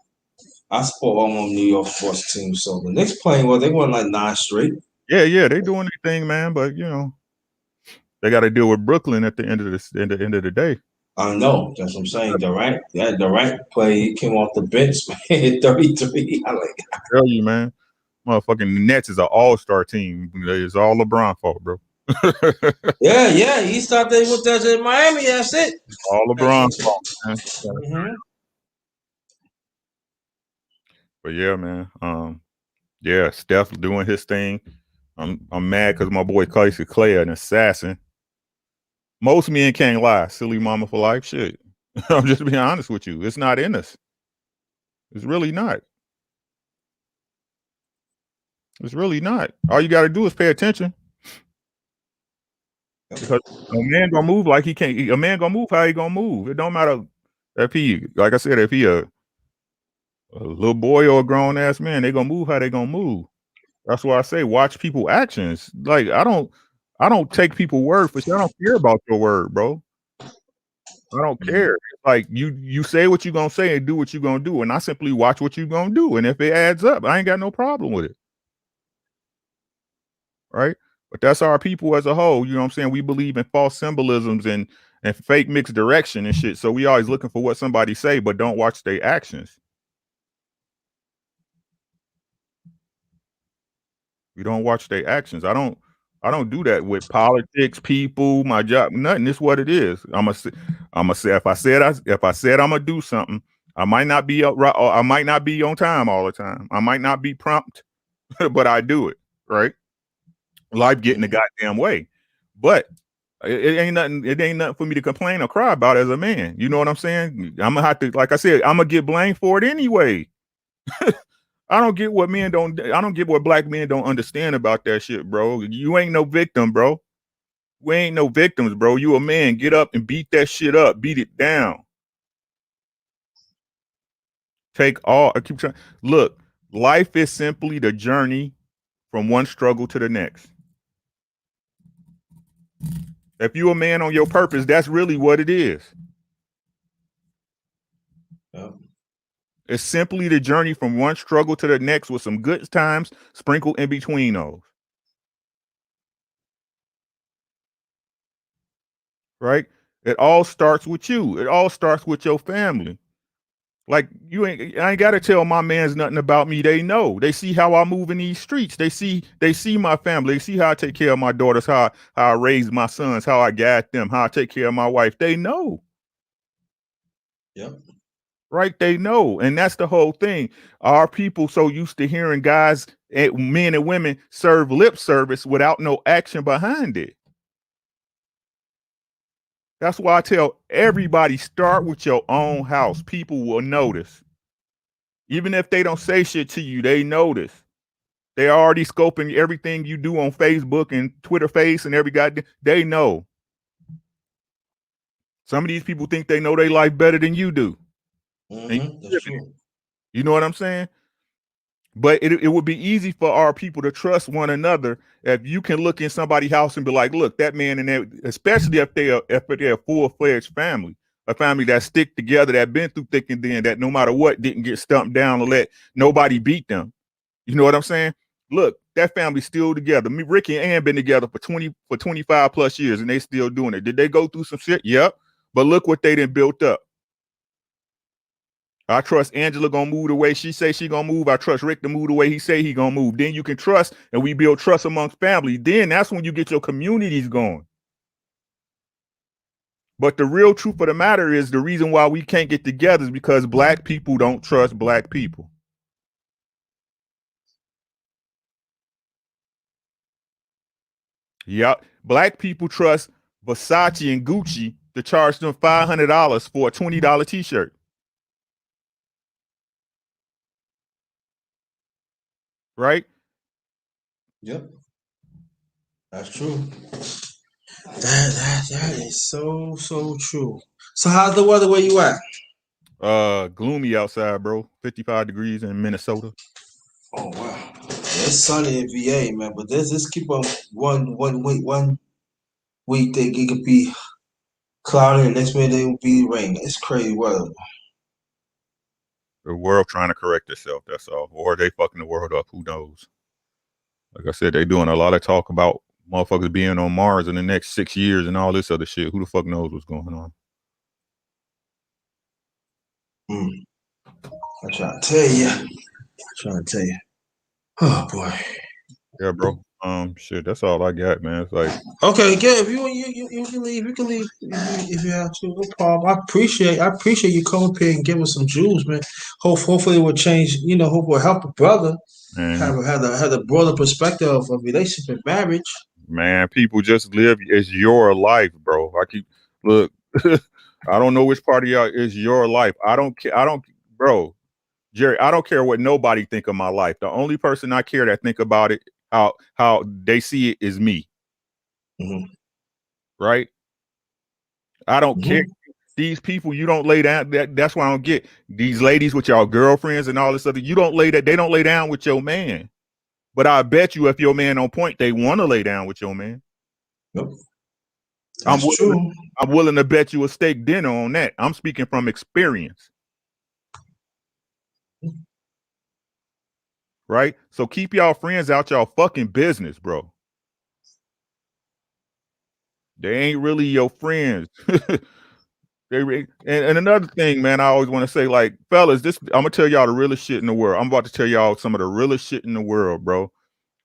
I support all my New York sports teams. So the Knicks playing well, they won like 9 straight. Yeah, they doing their thing, man. But you know, they got to deal with Brooklyn at the end of the day. I know. That's what I'm saying. Durant, yeah, Durant play. He came off the bench, man, hit 33. I like. I tell you, man, motherfucking Nets is an all-star team. It's all LeBron fault, bro. Yeah. He started with that in Miami. That's it. All LeBron fault, man. Mm-hmm. But yeah, man. Yeah, Steph doing his thing. I'm mad because my boy Clay an assassin. Most men can't lie. Silly mama for life. Shit. I'm just being honest with you. It's not in us. It's really not. It's really not. All you got to do is pay attention. Because a man gonna move like he can't. A man gonna move how he gonna move. It don't matter if he, like I said, if he a little boy or a grown ass man, they gonna move how they gonna move. That's why I say watch people actions. Like I don't take people word for shit. I don't care about your word, bro. I don't care. Like you say what you gonna say and do what you gonna do, and I simply watch what you gonna do. And if it adds up, I ain't got no problem with it. Right? But that's our people as a whole. You know what I'm saying? We believe in false symbolisms and fake mixed direction and shit. So we always looking for what somebody say, but don't watch their actions. We don't watch their actions. I don't do that with politics, people, my job, nothing. It's what it is. I'm gonna say if I said I'm gonna do something, I might not be right, or I might not be on time all the time. I might not be prompt, but I do it. Right? Life getting the goddamn way. But it ain't nothing. It ain't nothing for me to complain or cry about as a man. You know what I'm saying? I'm gonna have to, like I said, I'm gonna get blamed for it anyway. I don't get what men don't. I don't get what black men don't understand about that shit, bro. You ain't no victim, bro. We ain't no victims, bro. You a man. Get up and beat that shit up. Beat it down. Take all. I keep trying. Look, life is simply the journey from one struggle to the next. If you a man on your purpose, that's really what it is. Yep. It's simply the journey from one struggle to the next with some good times sprinkled in between those. Right? It all starts with you. It all starts with your family. Like I ain't gotta tell my mans nothing about me. They know. They see how I move in these streets. They see my family. They see how I take care of my daughters, how I raise my sons, how I guide them, how I take care of my wife. They know. Yep. Right? They know. And that's the whole thing. Our people so used to hearing guys, men and women serve lip service without no action behind it. That's why I tell everybody, start with your own house. People will notice. Even if they don't say shit to you, they notice. They already scoping everything you do on Facebook and Twitter Face and every goddamn. They know. Some of these people think they know their life better than you do. That's true. You know what I'm saying? But it would be easy for our people to trust one another if you can look in somebody's house and be like, look, that man and that, especially if they're a full-fledged family, a family that stick together, that been through thick and thin, that no matter what didn't get stumped down or let nobody beat them. You know what I'm saying? Look, that family's still together. Me, Ricky and Ann been together for 25 plus years and they still doing it. Did they go through some shit? Yep. But look what they done built up. I trust Angela gonna move the way she say she gonna move. I trust Rick to move the way he say he gonna move. Then you can trust, and we build trust amongst family. Then that's when you get your communities going. But the real truth of the matter is the reason why we can't get together is because black people don't trust black people. Yep. Black people trust Versace and Gucci to charge them $500 for a $20 t-shirt. Right? Yep. That's true. That is so true. So how's the weather where you at? Gloomy outside, bro. 55 degrees in Minnesota. Oh wow. It's sunny in VA, man, but this keep on one week they it could be cloudy and next minute it will be rain. It's crazy weather. The world trying to correct itself, that's all. Or they fucking the world up, who knows? Like I said, they doing a lot of talk about motherfuckers being on Mars in the next 6 years and all this other shit. Who the fuck knows what's going on? I'm trying to tell you. Oh boy. Yeah, bro. Shit, that's all I got, man. It's like, okay, good. If you can leave, you can leave if you have to. No problem. I appreciate you coming up here and giving some jewels, man. Hopefully it will change. Hopefully help a brother man, have a broader perspective of relationship and marriage. man, people just live. It's your life, bro. Look. I don't know which part of y'all is your life. I don't care. Bro, Jerry. I don't care what nobody think of my life. The only person I care that think about it, how they see it, is me. Right? I don't care. These people, you don't lay down. That's why I don't get these ladies with y'all girlfriends and all this other. You don't lay that. They don't lay down with your man. But I bet you, if your man on point, they want to lay down with your man. Nope. That's true. I'm willing to bet you a steak dinner on that. I'm speaking from experience. Right? So keep y'all friends out y'all fucking business, bro. They ain't really your friends. And another thing, man, I always want to say, like, fellas, I'm gonna tell y'all the realest shit in the world. I'm about to tell y'all some of the realest shit in the world, bro.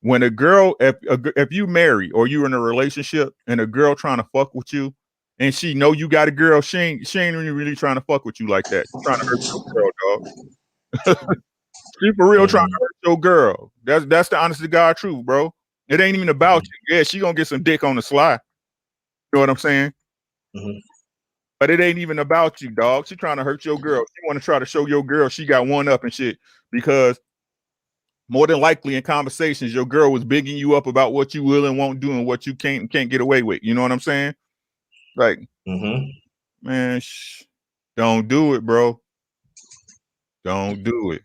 When a girl, if you marry or you're in a relationship and a girl trying to fuck with you, and she know you got a girl, she ain't really trying to fuck with you like that. She's trying to hurt your girl, dog. She for real trying to hurt your girl. That's the honest to God truth, bro. It ain't even about you. Yeah, she gonna get some dick on the sly. You know what I'm saying? But it ain't even about you, dog. She trying to hurt your girl. She want to try to show your girl she got one up and shit, because more than likely in conversations, your girl was bigging you up about what you will and won't do and what you can't get away with. You know what I'm saying? Like, man, don't do it, bro. Don't do it.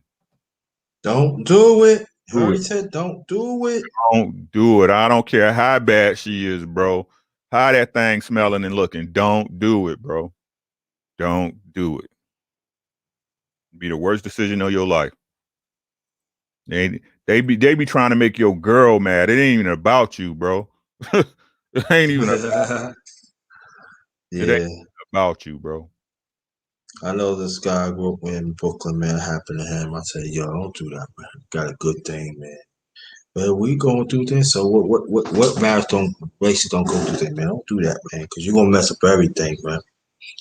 Don't do it. Do Harry it. said, "Don't do it. Don't do it. I don't care how bad she is, bro. How that thing smelling and looking. Don't do it, bro. Don't do it. Be the worst decision of your life. They be trying to make your girl mad. It ain't even about you, bro. It ain't even about, Yeah. it ain't about you, bro. I know this guy I grew up with in Brooklyn, man. Happened to him. I said, yo, don't do that, man. Got a good thing, man. But we going through this. So what marriage don't races don't go through that, man. Don't do that, man, because you're gonna mess up everything, man.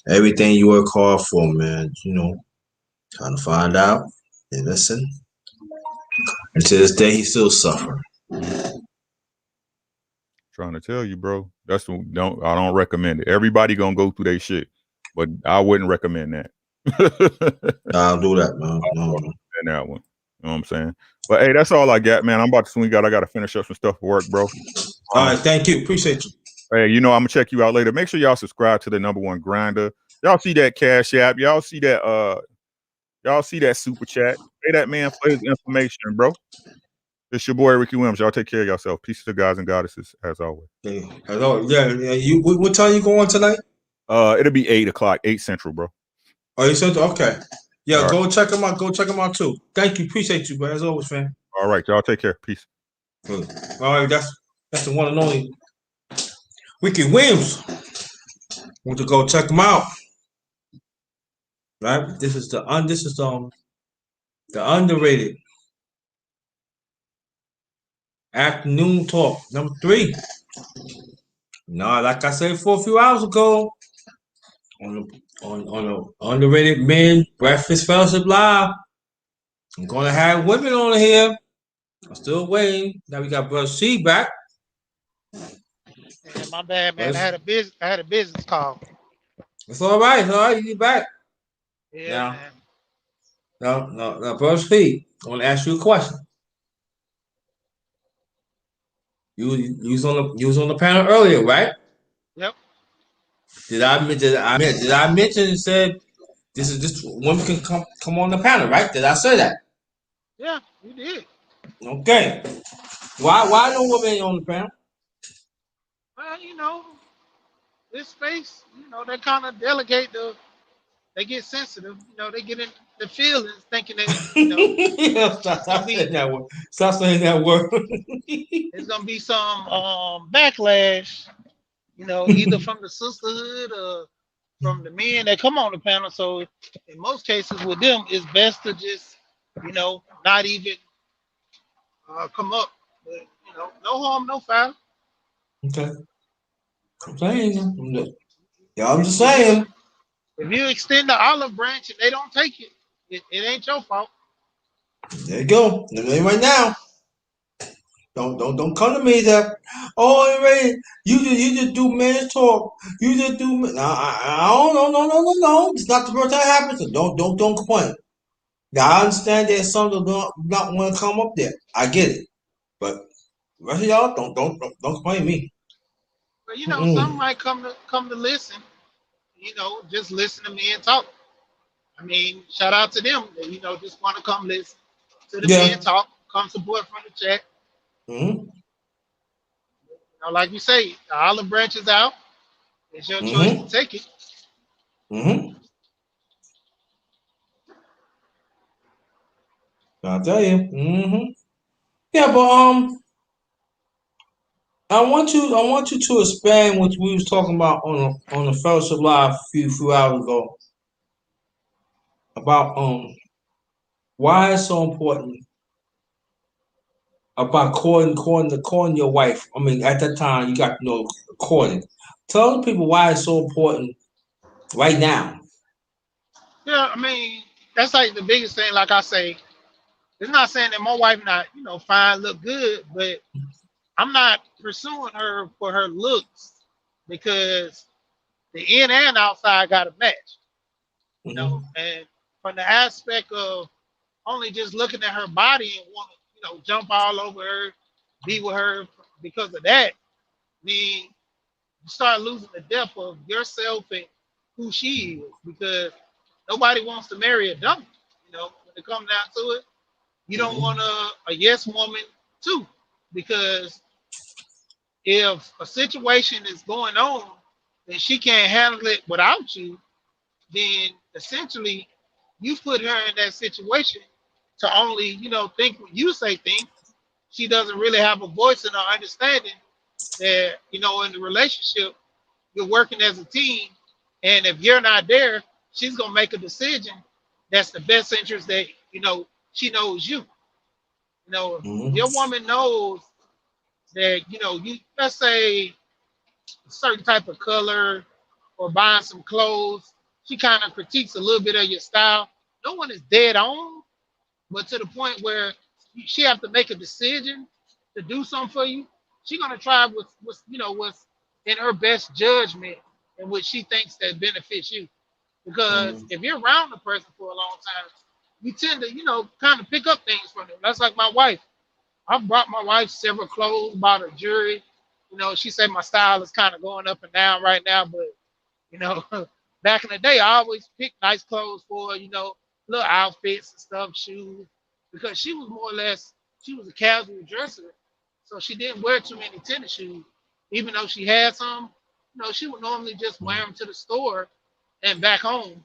Everything you work hard for, man. Trying to find out. And listen, and to this day, he's still suffering. Trying to tell you, bro. I don't recommend it. Everybody gonna go through their shit, but I wouldn't recommend that. I'll do that, man. No. In that one. You know what I'm saying? But hey, that's all I got, man. I'm about to swing out. I gotta finish up some stuff for work, bro. All right, thank you. Appreciate you. Hey, I'm gonna check you out later. Make sure y'all subscribe to the #1 grinder. Y'all see that Cash App. Y'all see that super chat. Pay that man for his information, bro. It's your boy Ricky Williams. Y'all take care of yourself. Peace to the guys and goddesses, as always. Hello. Yeah. You. What time you going tonight? It'll be 8 o'clock, 8 Central, bro. Oh, you said okay. Yeah, all go right. check him out. Go check him out too. Thank you. Appreciate you, bro. As always, fam. All right, y'all take care. Peace. Good. All right, that's the one and only Ricky Williams. Want to go check him out. Right? This is the underrated afternoon talk number 3. Now, like I said for a few hours ago, on the underrated men breakfast fellowship live, I'm gonna have women on here. I'm still waiting. Now we got Brother C back. Yeah, my bad, man. I had a business call. It's all right. It's all right. You back Yeah, now. man. No, Brother C. I want to ask you a question. You was on the panel earlier, right? Yep. Did I mention and said this women can come on the panel, right? Did I say that? Yeah, you did. Okay. Why no women on the panel? Well, this space, they kind of delegate they get sensitive, they get in the feelings thinking that, Yeah, it's gonna stop saying be that word. Stop saying that word. it's gonna be some backlash, either from the sisterhood or from the men that come on the panel. So in most cases with them, it's best to just, not even come up. But, no harm, no foul. Okay. I'm saying. Yeah, I'm If, just if you saying. if you extend the olive branch and they don't take it, it ain't your fault. There you go. Right now. Don't come to me that Ray, you just do men's talk. You just do no, no. It's not the first time it happens. So don't complain. Now I understand there's some that don't not want to come up there. I get it, but the rest of y'all don't complain to me. But some Mm-mm. might come to listen. Just listen to me and talk. I mean, shout out to them. That, just want to come listen to the Yeah. men talk, come support from the chat. Mm-hmm. Like you say, the olive branch is out. It's your choice to Mm-hmm. take it. Mm-hmm. I'll tell you. Mm-hmm. Yeah, but I want you to expand what we was talking about on the Fellowship Live a few hours ago about why it's so important about courting your wife. I mean, at that time you got to know courting. Tell the people why it's so important right now. Yeah, I mean, that's like the biggest thing. Like I say, it's not saying that my wife not, fine, look good, but I'm not pursuing her for her looks because the in and outside got to match. Mm-hmm. And from the aspect of only just looking at her body and want to, jump all over her, be with her because of that, then you start losing the depth of yourself and who she is because nobody wants to marry a dummy. When it comes down to it, you don't Mm-hmm. want a yes woman too because if a situation is going on and she can't handle it without you, then essentially you put her in that situation to only, think what you say think. She doesn't really have a voice in her understanding that, in the relationship, you're working as a team. And if you're not there, she's gonna make a decision that's the best interest that she knows you. If Mm-hmm. your woman knows that you, let's say, a certain type of color or buying some clothes, she kind of critiques a little bit of your style. No one is dead on, but to the point where she have to make a decision to do something for you, she gonna try what's in her best judgment and what she thinks that benefits you. Because Mm-hmm. if you're around the person for a long time, you tend to kind of pick up things from them. That's like my wife. I've brought my wife several clothes, bought her jewelry. She said my style is kind of going up and down right now, but you know, back in the day, I always picked nice clothes for her, little outfits and stuff, shoes, because she was more or less, she was a casual dresser. So she didn't wear too many tennis shoes. Even though she had some, she would normally just wear them to the store and back home.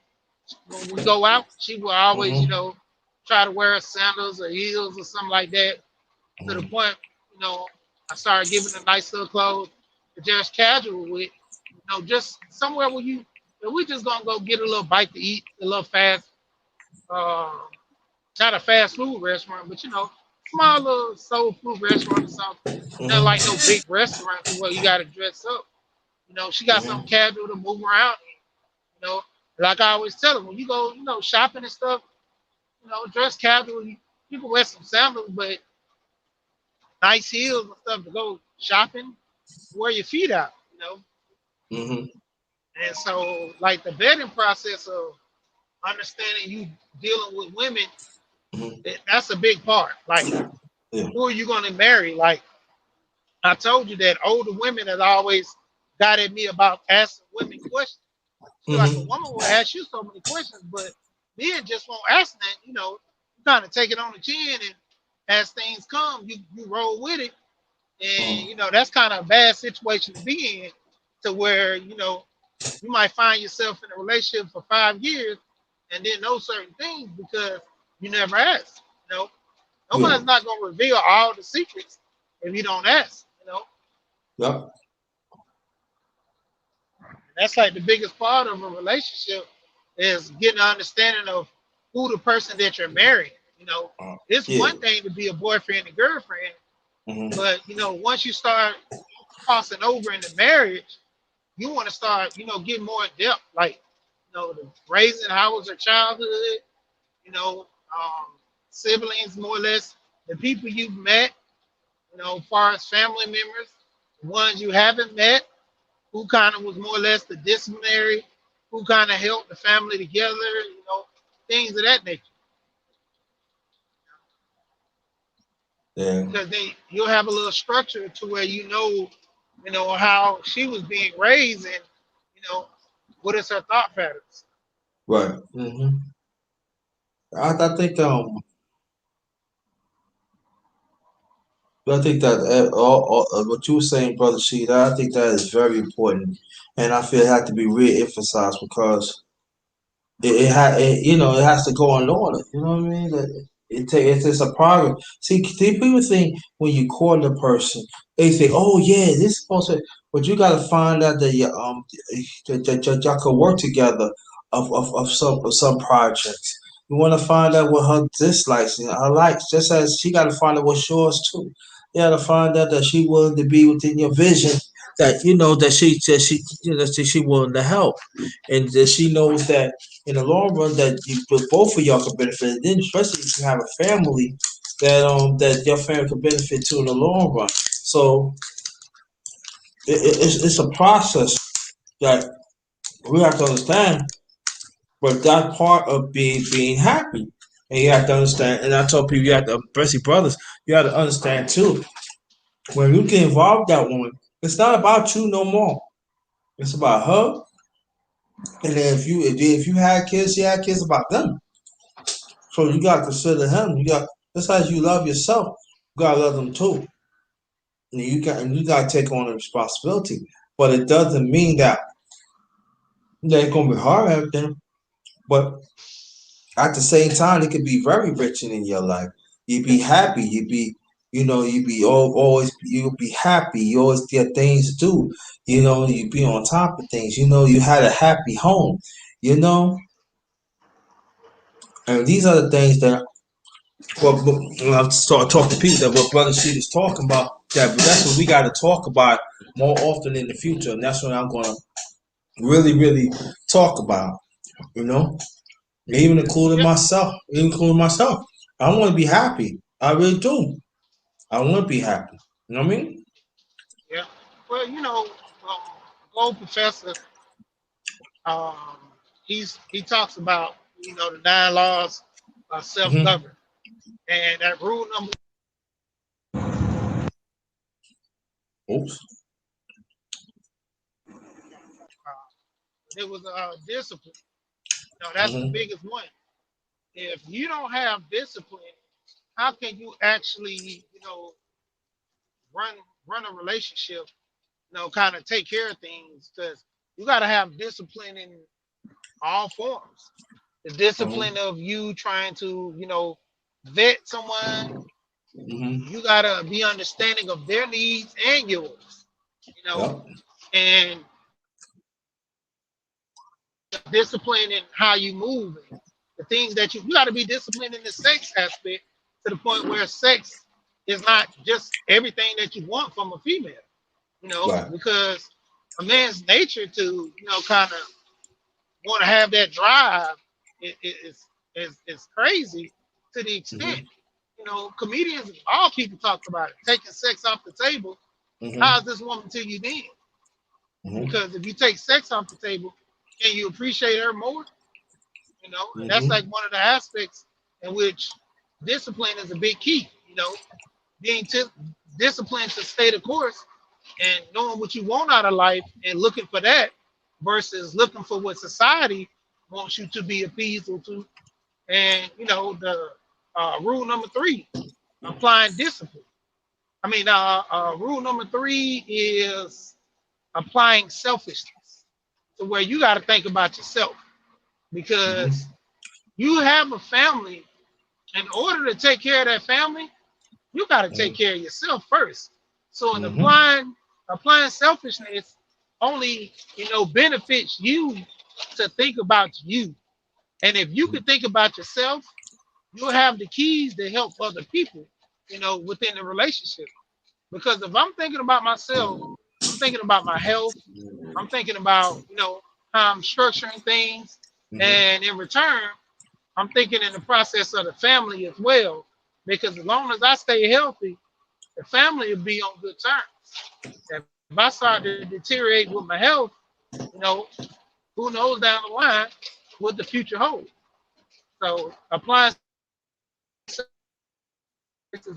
When we go out, she would always, Mm-hmm. try to wear sandals or heels or something like that, to the point, you know, I started giving her nice little clothes to just casual with, just somewhere where we just gonna go get a little bite to eat, a little fast, uh, not a fast food restaurant, but small little soul food restaurant or something. Not like no Mm-hmm. big restaurant to where you gotta dress up. She got something casual to move around in, like I always tell her, when you go, shopping and stuff, dress casual. You can wear some sandals, but nice heels and stuff to go shopping, wear your feet out, Mm-hmm. And so, like the vetting process of understanding you dealing with women, Mm-hmm. that's a big part. Like, Yeah. who are you going to marry? Like, I told you that older women have always got at me about asking women questions. She's like, a Mm-hmm. woman will ask you so many questions, but men just won't ask that. You kind of take it on the chin, and as things come, you roll with it. And that's kind of a bad situation to be in, to where you might find yourself in a relationship for 5 years and then know certain things because you never asked. Yeah. Nobody's not gonna reveal all the secrets if you don't ask. Yep. That's like the biggest part of a relationship is getting an understanding of who the person that you're marrying. It's Yeah. one thing to be a boyfriend and girlfriend, Mm-hmm. but once you start crossing over into marriage, you want to start, getting more in depth, like, the raising, how was her childhood, you know, siblings, more or less, the people you've met, as far as family members, the ones you haven't met, who kind of was more or less the disciplinary, who kind of held the family together, things of that nature. Yeah. Because you'll have a little structure to where how she was being raised and, you know, what is her thought patterns. Right. Mm-hmm. I think that what you were saying, brother Sheeta, I think that is very important, and I feel it had to be re-emphasized because it has to go in order. You know what I mean? It's just a problem. See, people think when you court a person, they say, "Oh yeah, this is supposed to," but you got to find out that that y'all could work together of some projects. You want to find out what her dislikes and her likes, just as she got to find out what's yours too. You got to find out that she willing to be within your vision. That that she willing to help, and that she knows that in the long run that both of y'all can benefit. And then especially if you have a family that your family can benefit too in the long run. So it's a process that we have to understand. But that part of being happy. And you have to understand, and I told people you have to, especially brothers, you have to understand too. When you get involved with that woman, it's not about you no more. It's about her. And then if you had kids, you had kids about them. So you gotta consider him. You got just as you love yourself, you gotta love them too. And you gotta take on the responsibility. But it doesn't mean that it's gonna be hard everything. But at the same time, it could be very rich in your life. You'd be happy. You'd be always, you'll be happy. You always get things to do. You'd be on top of things. You had a happy home. You know. And these are the things that, well, when I start talking to people, that what Brother Sheet is talking about, that's what we got to talk about more often in the future. And that's what I'm going to really, really talk about, you know, even including Yeah, myself, I want to be happy. I really do. I want to be happy. You know what I mean? yeah. Well, Gold Professor, um, he talks about the 9 laws of Mm-hmm. self-government, and that rule number Oops. it was discipline. That's the Mm-hmm. biggest one. If you don't have discipline, how can you actually run run a relationship? Kind of take care of things because you got to have discipline in all forms. The discipline Mm-hmm. of you trying to vet someone. Mm-hmm. You gotta be understanding of their needs and yours, you know, Yep. and discipline in how you move and the things that you got to be disciplined in the sex aspect to the point where sex is not just everything that you want from a female, Right. because a man's nature to kind of want to have that drive is crazy to the extent Mm-hmm. comedians, all people talk about it, taking sex off the table. How's Mm-hmm. this woman to you then? Mm-hmm. Because if you take sex off the table, can you appreciate her more? And that's like Mm-hmm. one of the aspects in which discipline is a big key. Being disciplined to stay the course and knowing what you want out of life and looking for that versus looking for what society wants you to be appeased to. And the rule number 3, applying discipline. I mean, rule number 3 is applying selfishness to where you got to think about yourself because Mm-hmm. you have a family. In order to take care of that family, you got to take care of yourself first. So in Mm-hmm. applying selfishness only benefits you to think about you. And if you can think about yourself, you'll have the keys to help other people, within the relationship. Because if I'm thinking about myself, I'm thinking about my health. I'm thinking about, how I'm structuring things. Mm-hmm. And in return, I'm thinking in the process of the family as well. Because as long as I stay healthy, the family will be on good terms. If I start to deteriorate with my health, you know, who knows down the line what the future holds. So applying is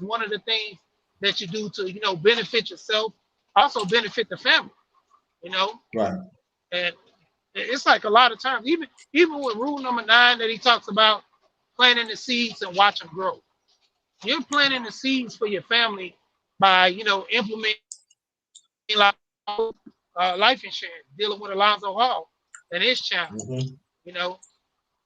one of the things that you do to, benefit yourself, also benefit the family, you know. Right. And it's like a lot of times, even with rule number 9 that he talks about planting the seeds and watch them grow. You're planting the seeds for your family by, implementing like life insurance, dealing with Alonzo Hall and his channel. Mm-hmm. You know,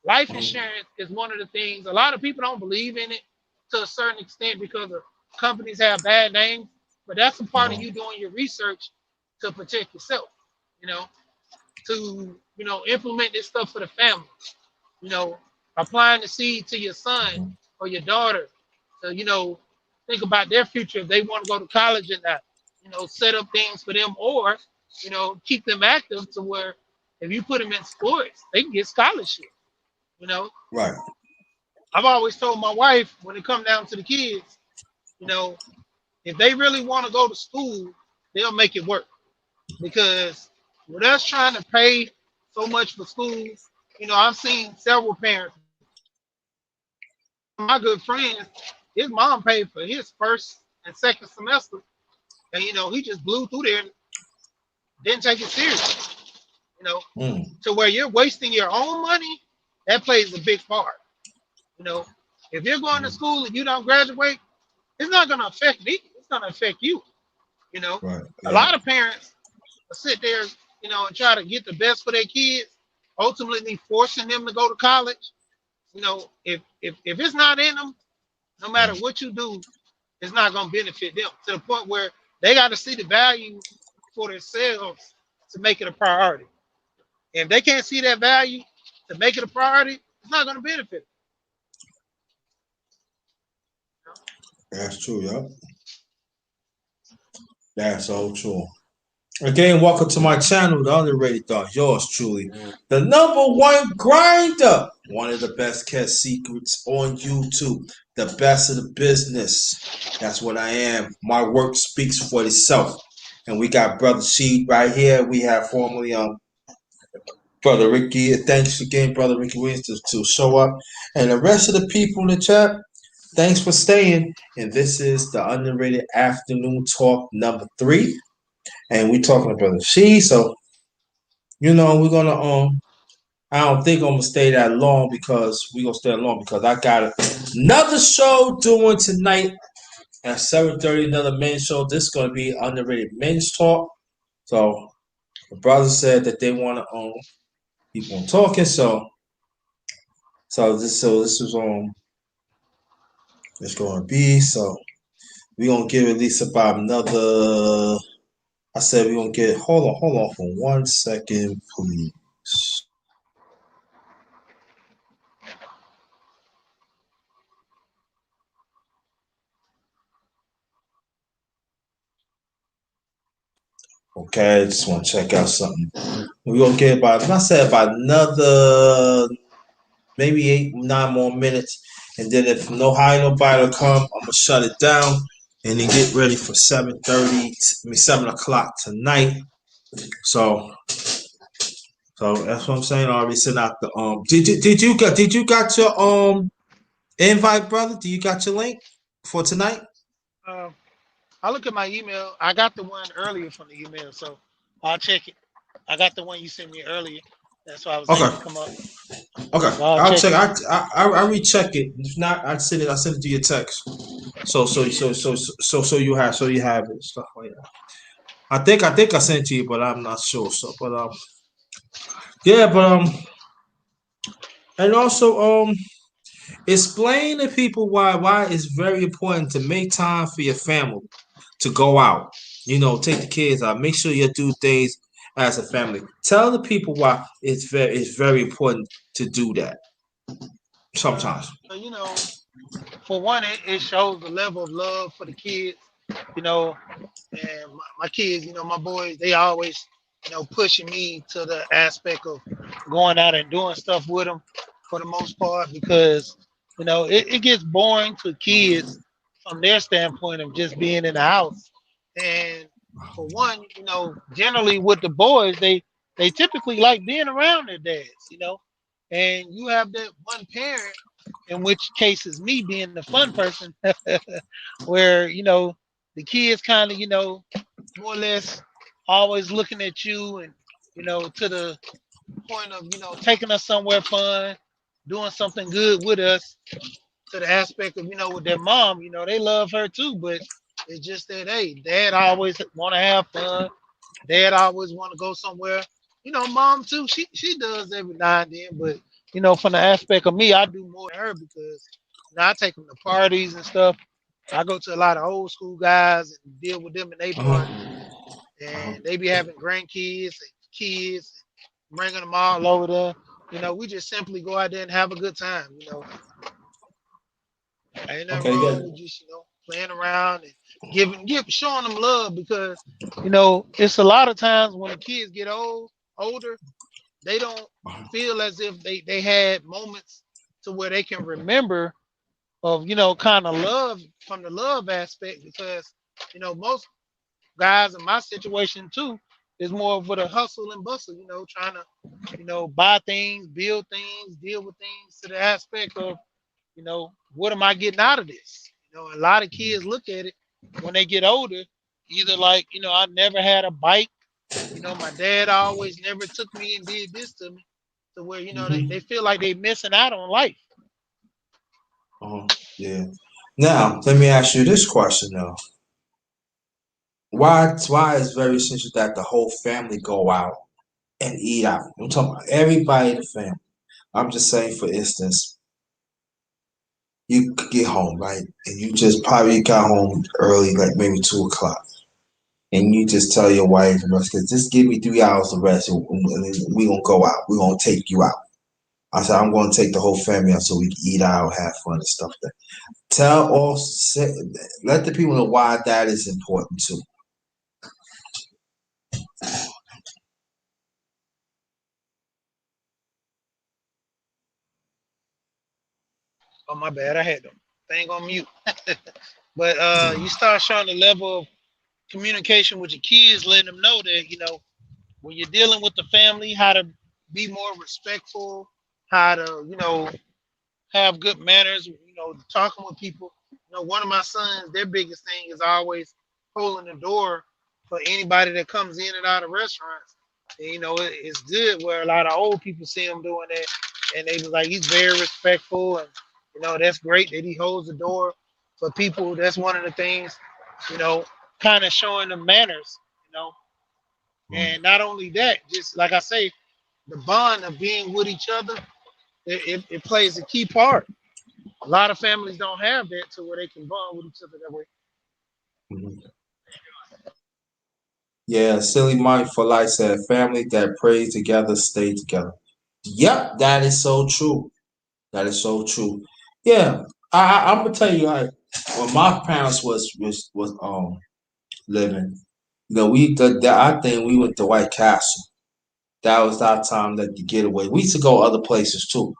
life Mm-hmm. insurance is one of the things a lot of people don't believe in it to a certain extent because of companies have bad names, but that's a part of Uh-huh. you doing your research to protect yourself, you know, to, implement this stuff for the family, you know, applying the seed to your son Mm-hmm. or your daughter to, think about their future if they want to go to college and not, set up things for them or, keep them active to where if you put them in sports, they can get scholarships, you know. Right. I've always told my wife when it comes down to the kids, you know, if they really want to go to school, they'll make it work. Because with us trying to pay so much for school, I've seen several parents. My good friend, his mom paid for his first and second semester, and he just blew through there, and didn't take it serious. You know, Mm. to where you're wasting your own money, that plays a big part. You know, if you're going to Mm. school and you don't graduate, it's not going to affect me. It's going to affect you. You know, Right. a Yeah. lot of parents sit there, and try to get the best for their kids, ultimately forcing them to go to college. If it's not in them, no matter Mm. what you do, it's not going to benefit them to the point where they got to see the value for themselves to make it a priority. And if they can't see that value to make it a priority, it's not going to benefit them. That's true, yep. That's so true. Again, welcome to my channel, The Underrated Thought. Yours truly, the #1 grinder. One of the best kept secrets on YouTube. The best of the business. That's what I am. My work speaks for itself. And we got Brother Sheed right here. We have formerly Brother Ricky. Thanks again, Brother Ricky Williams, to show up. And the rest of the people in the chat, thanks for staying. And this is the Underrated Afternoon Talk #3. And we talking to Brother She. So, we're gonna I don't think I'm gonna stay that long because we gonna stay long because I got another show doing tonight at 7:30, another men's show. This is gonna be Underrated Men's Talk. So the brother said that they wanna keep on talking, this was it's gonna be so we're gonna give at least about another. I said we're gonna get hold on for 1 second, please. Okay, I just want to check out something. We're gonna get about I said about another maybe 8, 9 more minutes, and then if nobody will come, I'm gonna shut it down and then get ready for 7:30. 7 o'clock tonight. So that's what I'm saying. I already sent out the Did you got your invite, brother? Do you got your link for tonight? Uh, I look at my email. I got the one earlier from the email, so I'll check it. I got the one you sent me earlier. That's why I was able Okay. to come up. Okay. So I'll I'll check check. it. I recheck it. If not, I send it. I send it to your text. So you have it, stuff like that. I think I sent it to you, but I'm not sure. So, but yeah, but and also explain to people why it's very important to make time for your family to go out. Take the kids out. Make sure you do things as a family. Tell the people why it's very important to do that. Sometimes. You know, for one, it shows the level of love for the kids. You know, and my kids, my boys, they always, pushing me to the aspect of going out and doing stuff with them for the most part because, it gets boring to kids from their standpoint of just being in the house. And for one, generally with the boys, they typically like being around their dads. And you have that one parent, in which case is me being the fun person, where, the kids kind of, more or less always looking at you and, to the point of, taking us somewhere fun, doing something good with us, to the aspect of, with their mom, they love her too, but it's just that, hey, dad always want to have fun. Dad always want to go somewhere. Mom too, she does every now and then, but, from the aspect of me, I do more than her because, I take them to parties and stuff. I go to a lot of old school guys and deal with them in their parties, Uh-huh. Uh-huh. and they be having grandkids and kids, and bringing them all over there. We just simply go out there and have a good time. Ain't nothing Okay, wrong good. with just playing around and showing them love because it's a lot of times when the kids get older, they don't feel as if they had moments to where they can remember of kind of love from the love aspect because most guys in my situation too is more of with a hustle and bustle, trying to buy things, build things, deal with things to the aspect of what am I getting out of this? A lot of kids look at it when they get older, either like I never had a bike. My dad always never took me and did this to me, to where they Mm-hmm. feel like they missing out on life. Uh-huh. Yeah. Now, let me ask you this question though. Why is very essential that the whole family go out and eat out? I'm talking about everybody in the family. I'm just saying, for instance, you get home, right? And you just probably got home early, like maybe 2 o'clock. And you just tell your wife, just give me 3 hours to rest and we gonna go out. We're gonna take you out. I said I'm going to take the whole family out so we can eat out, have fun and stuff. Like that. Let the people know why that is important too. Oh, my bad. I had the thing on mute. But you start showing the level of communication with your kids, letting them know that, when you're dealing with the family, how to be more respectful, how to, have good manners, talking with people. One of my sons, their biggest thing is always holding the door for anybody that comes in and out of restaurants. And, it's good where a lot of old people see him doing that, and they was like, he's very respectful, and that's great that he holds the door for people. That's one of the things, you know, kind of showing them manners, you know. And not only that, just like I say, the bond of being with each other, it plays a key part. A lot of families don't have that to where they can bond with each other that way. Mhm. Yeah, silly Mike for life said, family that prays together stay together. Yep, that is so true. That is so true. Yeah, I'm gonna tell you, like when my parents was living, I think we went to White Castle. That was our time that to get away. We used to go other places too.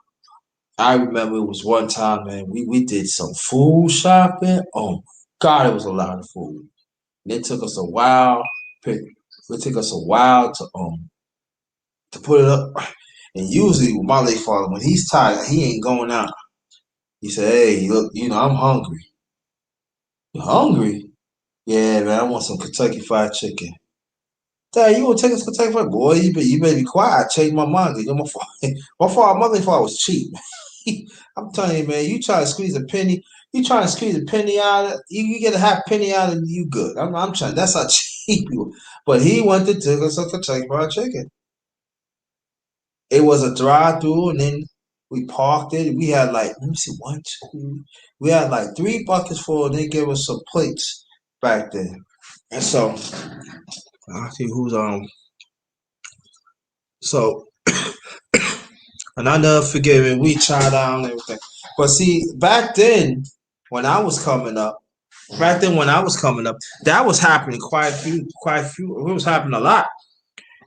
I remember it was one time, man. We did some food shopping. Oh God, it was a lot of food. And it took us a while. It took us a while to put it up. And usually with my late father, when he's tired, he ain't going out. He said, "Hey, look, I'm hungry. You hungry? Yeah, man. I want some Kentucky Fried Chicken." Dad, you gonna take us to Kentucky Fried? Boy, you better be quiet. I changed my mind. 'Cause my father, my late father was cheap. I'm telling you, man. You try to squeeze a penny. You try to squeeze a penny out of you get a half penny out of you good. I'm trying. That's how cheap you. Were. But he went to take us to Kentucky Fried Chicken. It was a drive through, and then we parked it. We had like let me see, one, two. We had like 3 buckets full. And they gave us some plates back then. And so I see who's so and I never forget it. We tried out and everything. But see, back then when I was coming up, that was happening quite a few. It was happening a lot.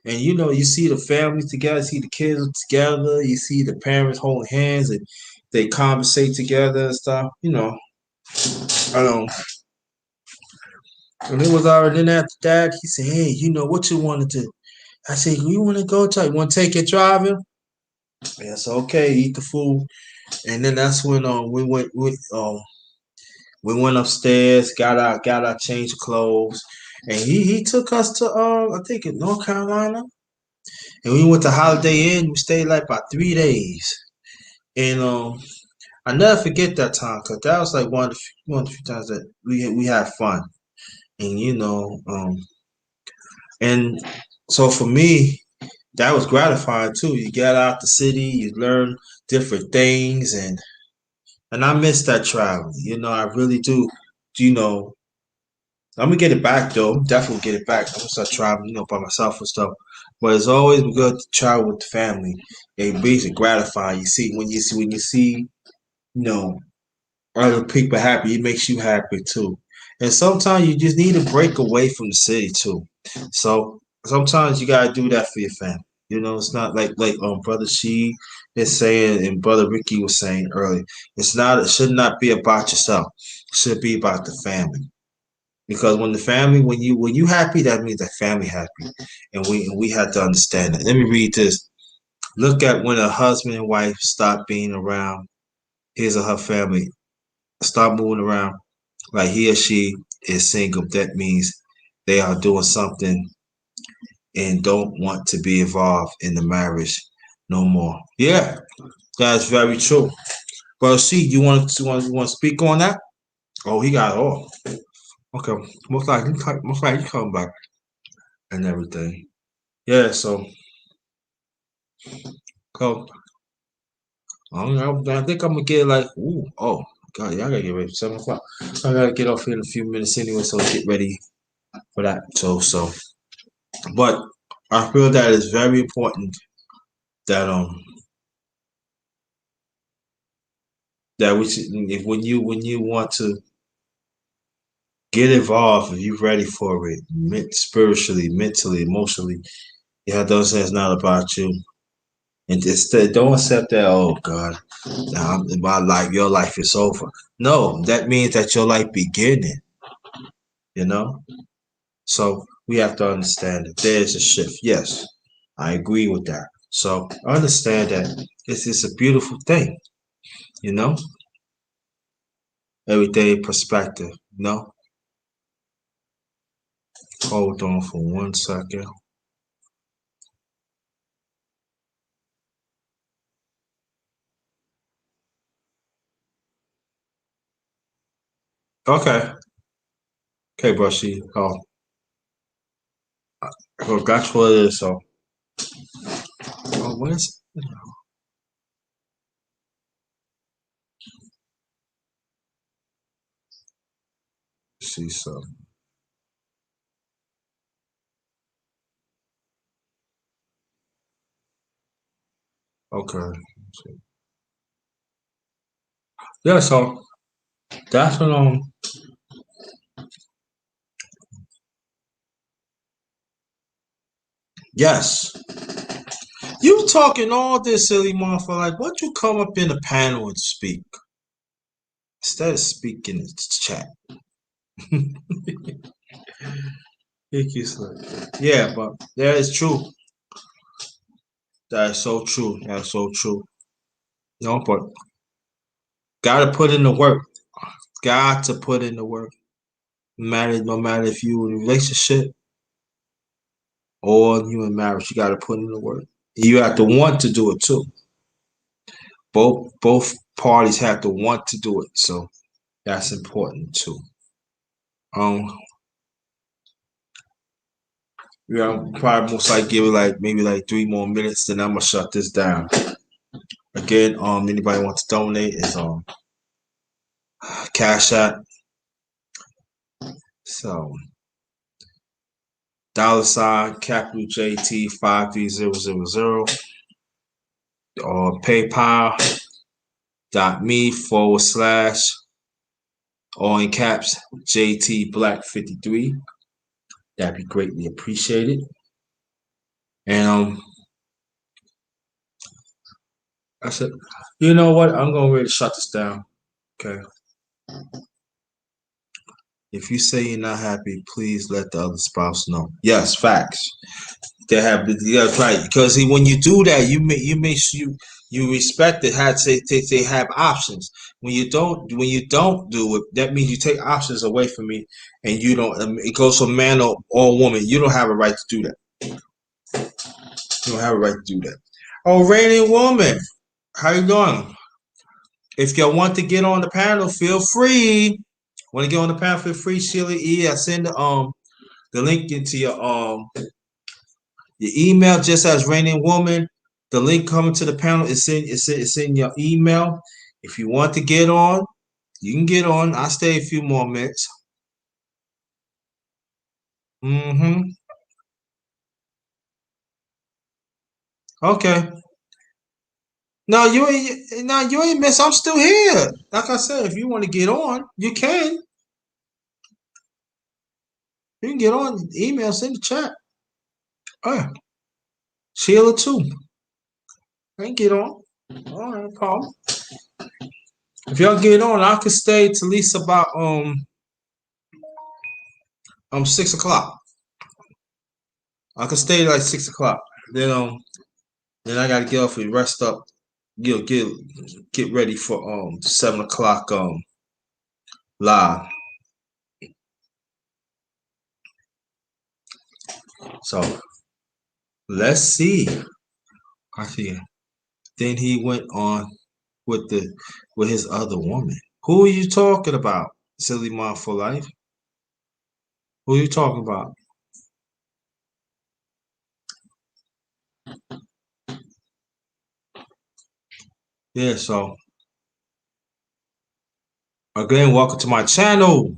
And you see the families together, you see the kids together, you see the parents holding hands and they conversate together and stuff. I don't. And it was already then after that. He said, "Hey, what you want to do?" I said, "You want to go? You want to take it driving?" Yes, okay. Eat the food, and then that's when we went upstairs, got our change of clothes, and he took us to I think in North Carolina, and we went to Holiday Inn. We stayed like about 3 days, and I never forget that time because that was like one of the few times that we had fun, and and so for me that was gratifying too. You get out the city, you learn different things, and I miss that travel. I really do. You know, I'm gonna get it back though. Definitely get it back. I'm gonna start traveling, by myself and stuff. But it's always good to travel with the family. It makes it gratifying. You see when you see other people happy, it makes you happy too. And sometimes you just need a break away from the city too. So sometimes you gotta do that for your family. It's not like brother She is saying and brother Ricky was saying earlier. It should not be about yourself. It should be about the family. Because when you happy, that means that family happy, and we have to understand that. Let me read this. Look at when a husband and wife stop being around his or her family, stop moving around like he or she is single. That means they are doing something and don't want to be involved in the marriage no more. Yeah, that's very true. But see, you want to speak on that? Oh, he got off. Okay, most likely come back and everything. Yeah, so I don't know. I think I'm gonna get like, ooh, oh God, yeah, I gotta get ready for 7 o'clock. I gotta get off here in a few minutes anyway, so get ready for that. But I feel that it's very important that that we should, if when you want to get involved, if you're ready for it, spiritually, mentally, emotionally, you have to understand it's not about you. And instead, don't accept that. Oh God, now my life, your life is over. No, that means that your life beginning. You know. So we have to understand that there's a shift. Yes, I agree with that. So understand that it's a beautiful thing. You know, everyday perspective. You know. Hold on for 1 second. Okay. Okay, Brushy. I forgot what it is. So, what is it? See, so, okay. Yeah, so that's what, yes. You talking all this silly motherfucker, like, what you come up in the panel and speak? Instead of speaking in the chat. Yeah, but that is true. That is so true. That is so true. No, but gotta put in the work. Got to put in the work. No matter if you in a relationship or you in marriage, you gotta put in the work. You have to want to do it too. Both parties have to want to do it, so that's important too. Um, yeah, probably most likely give it like maybe like 3 more minutes, then I'm gonna shut this down. Again, anybody want to donate is Cash App. So $ capital JT 53000 or PayPal.me/ all in caps JT Black 53. That'd be greatly appreciated. And I said, you know what? I'm gonna really shut this down. Okay. If you say you're not happy, please let the other spouse know. Yes, facts. They have that's right. Because when you do that, you make sure you respect it. Had they have options. When you don't do it, that means you take options away from me, and you don't. It goes for man or woman. You don't have a right to do that. You don't have a right to do that. Oh, reigning woman, how you doing? If you want to get on the panel, feel free. Want to get on the panel? Feel free, Sheila E. I send the link into your email just as reigning woman. The link coming to the panel is in your email. If you want to get on, you can get on. I'll stay a few more minutes. Mm-hmm. Okay. No, you ain't miss. I'm still here. Like I said, if you want to get on, you can. You can get on. Email, send the chat. Oh, yeah. Sheila too. I can get on. All right, no problem. If y'all get on, I could stay to at least about 6 o'clock. I could stay like 6 o'clock. Then I gotta get off and rest up. Get ready for 7 o'clock live. So let's see. I see. Then he went on with his other woman. Who are you talking about? Silly Mom for Life. Who are you talking about? Yeah, so again, welcome to my channel.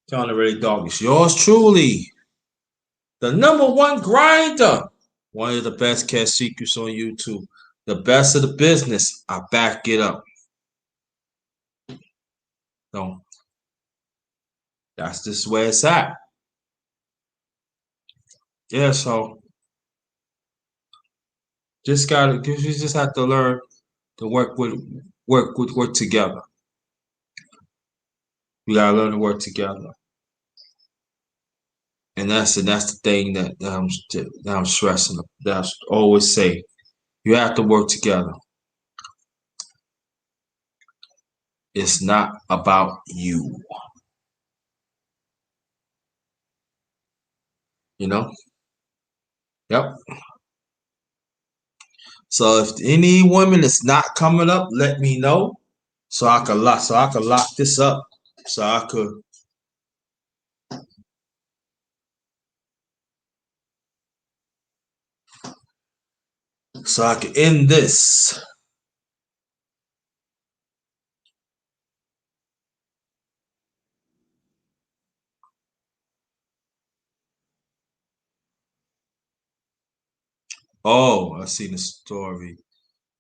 John the Ready Dog. It's yours truly. The #1 grinder. One of the best cash secrets on YouTube. The best of the business. I back it up. So that's just where it's at. Yeah, so you just have to learn to work together. We gotta learn to work together. And that's the thing that I'm stressing. That I always say, you have to work together. It's not about you. You know? Yep. So if any woman is not coming up, let me know so I could lock this up. So I could end this. Oh, I seen the story.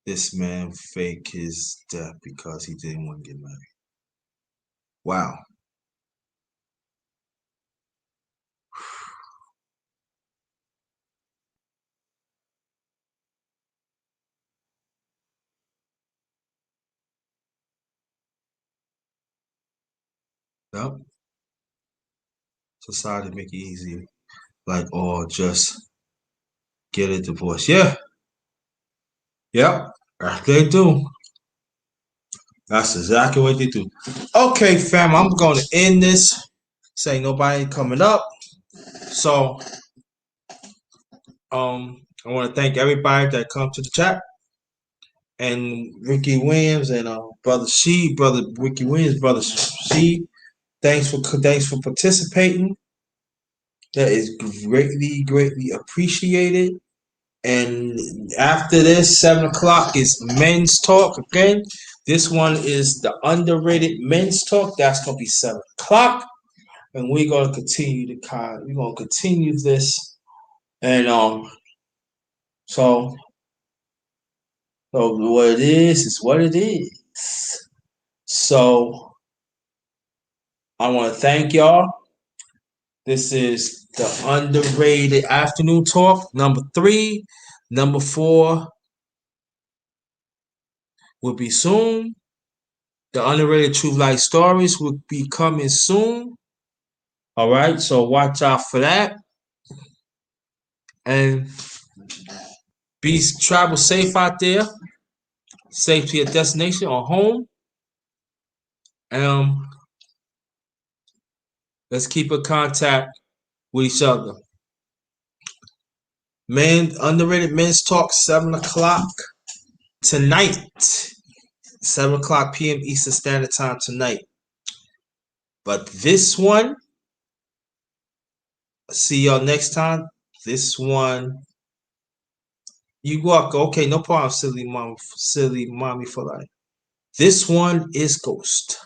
This man faked his death because he didn't want to get married. Wow. Yep. Society make it easy. Like, or just get a divorce. Yeah. Yep. They do. That's exactly what they do. Okay, fam, I'm going to end this. Say nobody coming up. So, I want to thank everybody that come to the chat, and Ricky Williams and brother Ricky Williams, brother She. Thanks for participating. That is greatly appreciated. And after this, 7 o'clock is men's talk again. This one is the underrated men's talk. That's gonna be 7 o'clock, and we're gonna continue this. And so what it is what it is. So I want to thank y'all. This is the underrated afternoon talk number 3. Number 4 will be soon. The underrated true life stories will be coming soon. All right, so watch out for that, and travel safe out there, safe to your destination or home. Um, let's keep in contact with each other. Underrated men's talk 7 o'clock tonight. 7 o'clock p.m. Eastern Standard Time tonight. But this one, see y'all next time. This one, you walk. Okay, no problem, silly mommy for life. This one is Ghost.